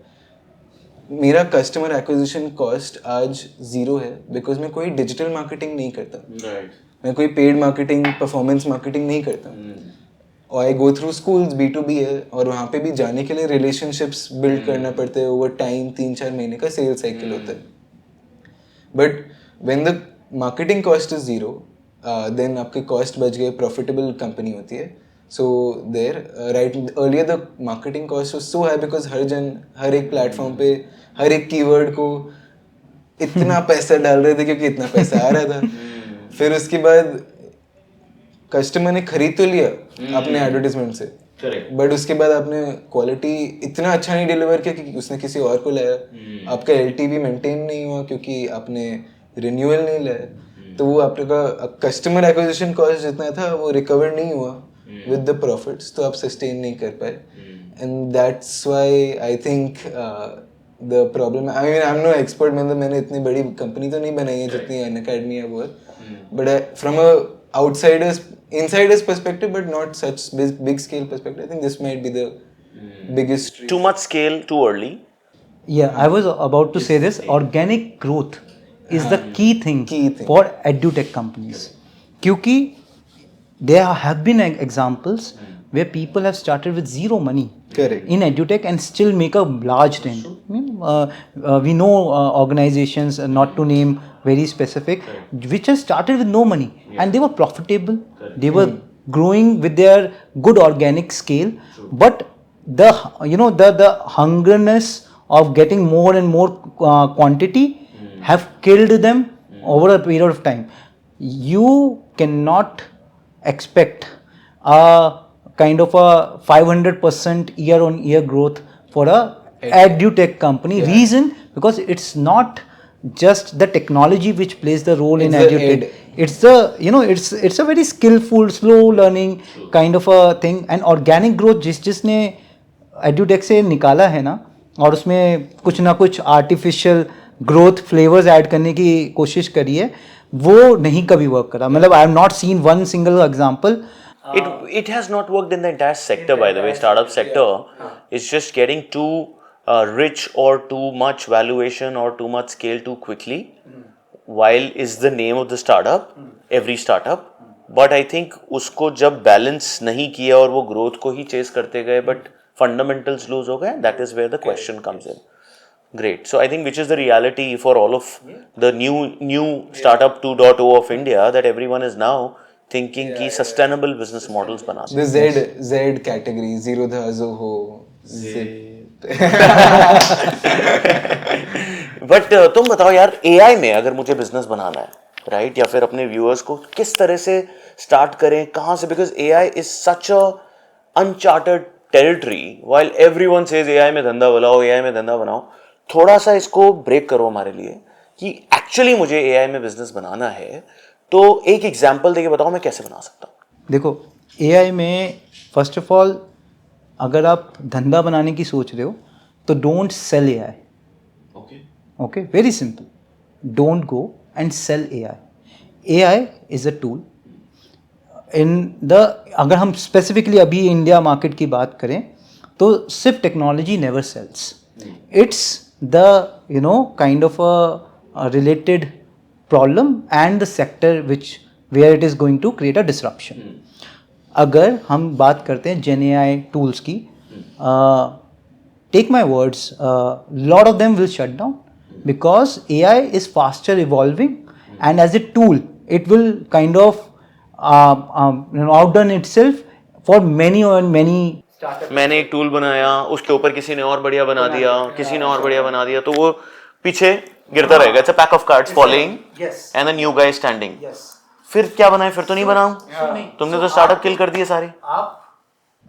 मेरा कस्टमर एक्विजिशन कॉस्ट आज 0 है बिकॉज मैं कोई डिजिटल मार्केटिंग नहीं करता. मैं कोई पेड मार्केटिंग, परफॉर्मेंस मार्केटिंग नहीं करता. और आई गो थ्रू स्कूल्स, B2B है, और वहाँ पे भी जाने के लिए रिलेशनशिप्स बिल्ड करना पड़ते हैं ओवर टाइम. 3-4 महीने का सेल साइकिल होता है. But when the marketing cost is 0, then आपके कॉस्ट बच गए, प्रॉफिटेबल कंपनी होती है. So there right earlier the marketing cost was so high because हर एक प्लेटफॉर्म पे हर एक कीवर्ड को इतना पैसा डाल रहे थे क्योंकि इतना पैसा आ रहा था. फिर उसके बाद कस्टमर ने खरीद तो लिया अपने एडवर्टाइजमेंट से, बट उसके बाद आपने क्वालिटी इतना अच्छा नहीं डिलीवर किया क्योंकि उसने किसी और को लाया. आपका LTV मेंटेन नहीं हुआ क्योंकि आपने रिन्यूअल नहीं लाया. तो वो आपका कस्टमर एक्विजिशन कॉस्ट जितना था वो रिकवर नहीं हुआ विद द प्रॉफिट्स, तो आप सस्टेन नहीं कर पाए. And that's why I think the problem, I mean I am no expert, मतलब मैंने इतनी बड़ी कंपनी तो नहीं बनाई है जितनी अनअकैडमी है वो, but from a outsiders insiders perspective, but not such big scale perspective, I think this might be the biggest reason. Too much scale too early. Yeah, I was about to say this. Organic growth is the key thing for edutech companies. क्योंकि there have been examples where people have started with zero money. Correct. In edutech and still make a large dent. We know organizations, not to name very specific, which have started with no money and they were profitable. They were growing with their good organic scale, but the the hungerness of getting more and more quantity have killed them over a period of time. You cannot expect a kind of a 500% year on year growth for a edutech company. Reason, because it's not just the technology which plays the role in It's the edutech. ed. It's the, you know, it's a very skillful, slow learning kind of a thing. And organic growth जिसने edutech से निकाला है ना, और उसमें कुछ ना कुछ आर्टिफिशियल ग्रोथ फ्लेवर्स ऐड करने की कोशिश करी है, वो नहीं कभी वर्क करा. मतलब I have not seen one single example. It has not worked in the entire sector, by the way. Startup sector is just getting too rich or too much valuation or too much scale too quickly. While is the name of the startup, every startup, but I think उसको जब balance नहीं किया और वो growth को ही chase करते गए, but fundamentals lose हो गए, that is where the question comes in. Great. So I think which is the reality for all of the new startup 2.0 of India, that everyone is now thinking कि sustainable business models बनाते हैं. The Z category, Zero the Zoho, but तुम बताओ यार, AI में अगर मुझे business बनाना है, राइट, या फिर अपने व्यूअर्स को किस तरह से स्टार्ट करें, कहाँ से, because AI is such a uncharted territory, while everyone says AI में धंधा बनाओ, AI में धंधा बनाओ. थोड़ा सा इसको ब्रेक करो हमारे लिए कि एक्चुअली मुझे AI में बिजनेस बनाना है, तो एक एग्जांपल देके बताओ मैं कैसे बना सकता हूँ. देखो, AI में फर्स्ट ऑफ ऑल अगर आप धंधा बनाने की सोच रहे हो तो don't sell AI. Okay, very simple. Don't go and sell AI. AI is a tool in the, अगर हम स्पेसिफिकली अभी इंडिया मार्केट की बात करें तो सिर्फ technology never sells. It's the, you know, kind of a related problem and the sector which where it is going to create a disruption. अगर हम बात करते हैं जेन AI टूल्स की, take my words, lot of them will shut down because AI is faster evolving, and as a tool it will kind of outdone itself for many and many. मैंने एक tool बनाया, उसके ऊपर किसी ने और बढ़िया बना दिया, किसी ने और बढ़िया बना दिया, तो वो पीछे गिरता रहेगा. It's a pack of cards following and a new guy standing. फिर क्या बनाए, फिर तो नहीं बनाऊं. तुमने तो स्टार्टअप किल कर दिए सारे.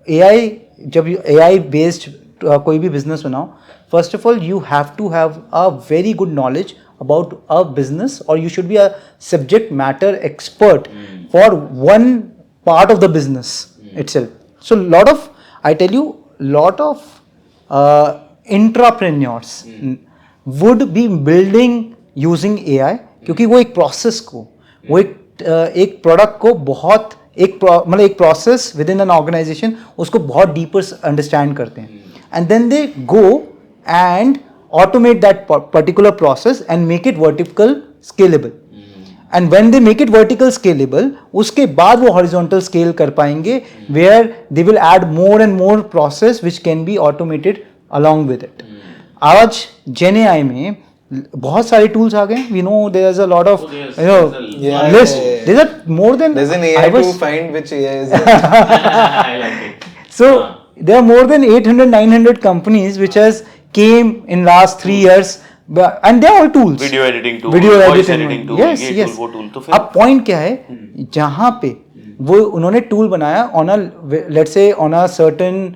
AI, जब AI बेस्ड कोई भी बिजनेस बनाओ, first of all you have to have a very good knowledge about a business, और you should be a subject matter expert for one part of the business itself. So lot of, I tell you, lot of intrapreneurs would be building using AI, क्योंकि वो एक process को, वो एक product को बहुत मतलब एक process within an organisation उसको बहुत डीपर अंडरस्टैंड करते हैं, and then they go and automate that particular process and make it vertical scalable. And when they make it vertical scalable, उसके बाद वो हॉरिजॉन्टल स्केल कर पाएंगे, where they will add more and more process which can be automated along with it. आज Gen AI में बहुत सारे tools आ गए. We know there is a lot of, you know, list. There are more than, there's an AI to find which AI is it. I like it. so there are more than 800-900 companies which has came in last 3 years, and they are all tools. Video editing tool, Video voice editing editing tool, yes, ये yes. Tool, वो tool. तो फिर अब point क्या है, जहां पे वो उन्होंने टूल बनाया on a, let's say on a certain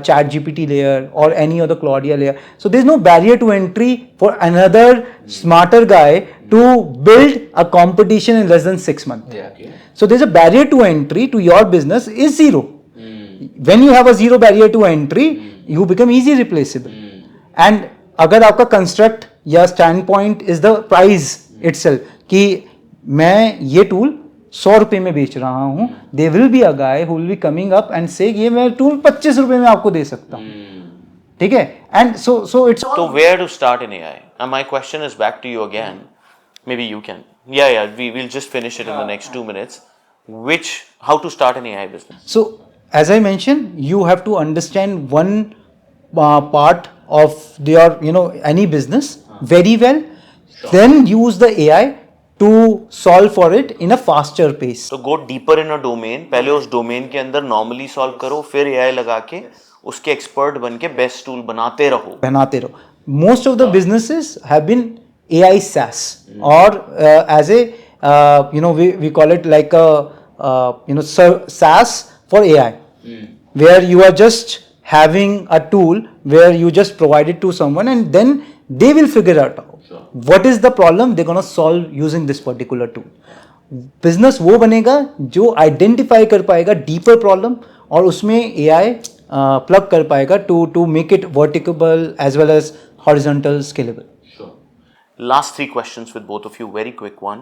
ChatGPT layer or any other Claudia layer, so there's no barrier to entry for another smarter guy to build a competition in less than 6 months. Yeah. So there's a barrier to entry to your business is zero. When you have a zero barrier to entry, you become easy replaceable. And अगर आपका construct या stand point is the price itself कि मैं ये tool 100 रुपये में बेच रहा हूँ, they will be a guy who will be coming up and से ये मैं टूल 25 रुपये में आपको दे सकता हूँ. ठीक है, and so it's So where to start in AI? And my question is back to you again. Maybe you can. Yeah. We'll just finish it in the next 2 minutes. How to start an AI business? So, as I mentioned, you have to understand one part of your, you know, any business very well. Then use the AI to solve for it in a faster pace. So go deeper in a domain. पहले उस domain के अंदर normally solve करो, फिर AI लगा के उसके expert बन के best tool बनाते रहो. Most of the businesses have been AI SaaS, or as a you know, we call it like a you know, SaaS for AI. where you are just having a tool where you just provide it to someone and then they will figure out what is the problem they're gonna solve using this particular tool. Business वो बनेगा जो identify कर पाएगा deeper problem और उसमें AI plug कर पाएगा to make it vertical as well as horizontal scalable. Last three questions with both of you, very quick one.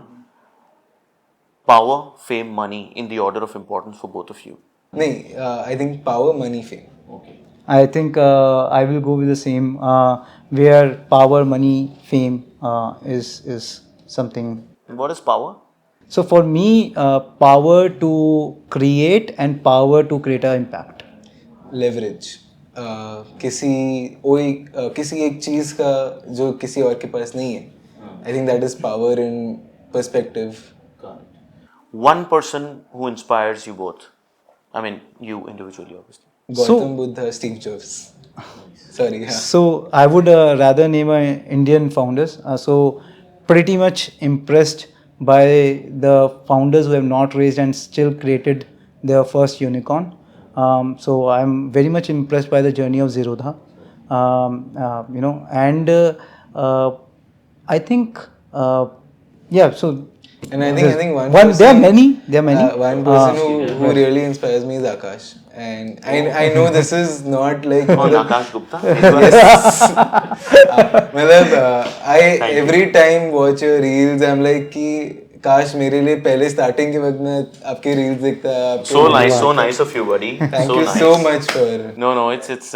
Power, fame, money in the order of importance for both of you. नहीं, I think power, money, fame. Okay. I think I will go with the same where power, money, fame is something. And what is power? So for me, power to create and power to create an impact. Leverage. किसी एक चीज़ का जो किसी और के पास नहीं है. I think that is power in perspective. One person who inspires you both. I mean, you individually, obviously. Gautam Buddha, Steve Jobs. Sorry. Yeah. So I would rather name Indian founders. So pretty much impressed by the founders who have not raised and still created their first unicorn. So I'm very much impressed by the journey of Zerodha. And I think, yeah. So And I think one there are person, many. one person who really inspires me is Akash. And I know this is not like Oh, Akash Gupta. मतलब every time watch your reels I'm like कि काश मेरे लिए पहले starting के वक्त में आपके रील्स देखता. So nice of you, buddy. Thank so you nice. so much for. No, it's.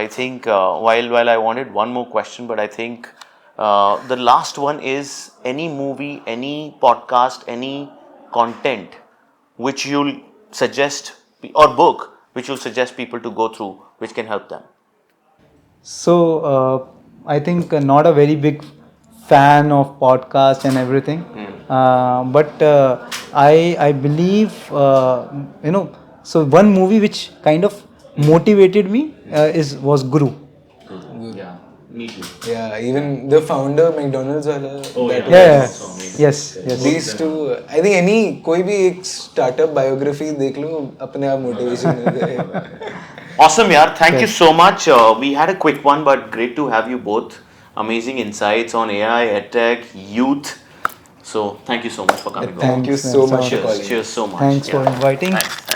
I think while I wanted one more question, but I think the last one is any movie, any podcast, any content which you'll suggest or book which you'll suggest people to go through which can help them. So I think not a very big fan of podcast and everything, but I believe So one movie which kind of motivated me was Guru. Yeah, me too. Yeah, even the founder McDonald's वाला. Yeah. Yes. These two, I think कोई भी एक startup biography देख लो अपने आप motivation मिल जाएगा. Awesome, yaar. Thank you so much. We had a quick one, but great to have you both. Amazing insights on AI, EdTech, youth. So thank you so much for coming. Thank you so much for Cheers. calling. Cheers so much. Thanks for inviting. Thanks.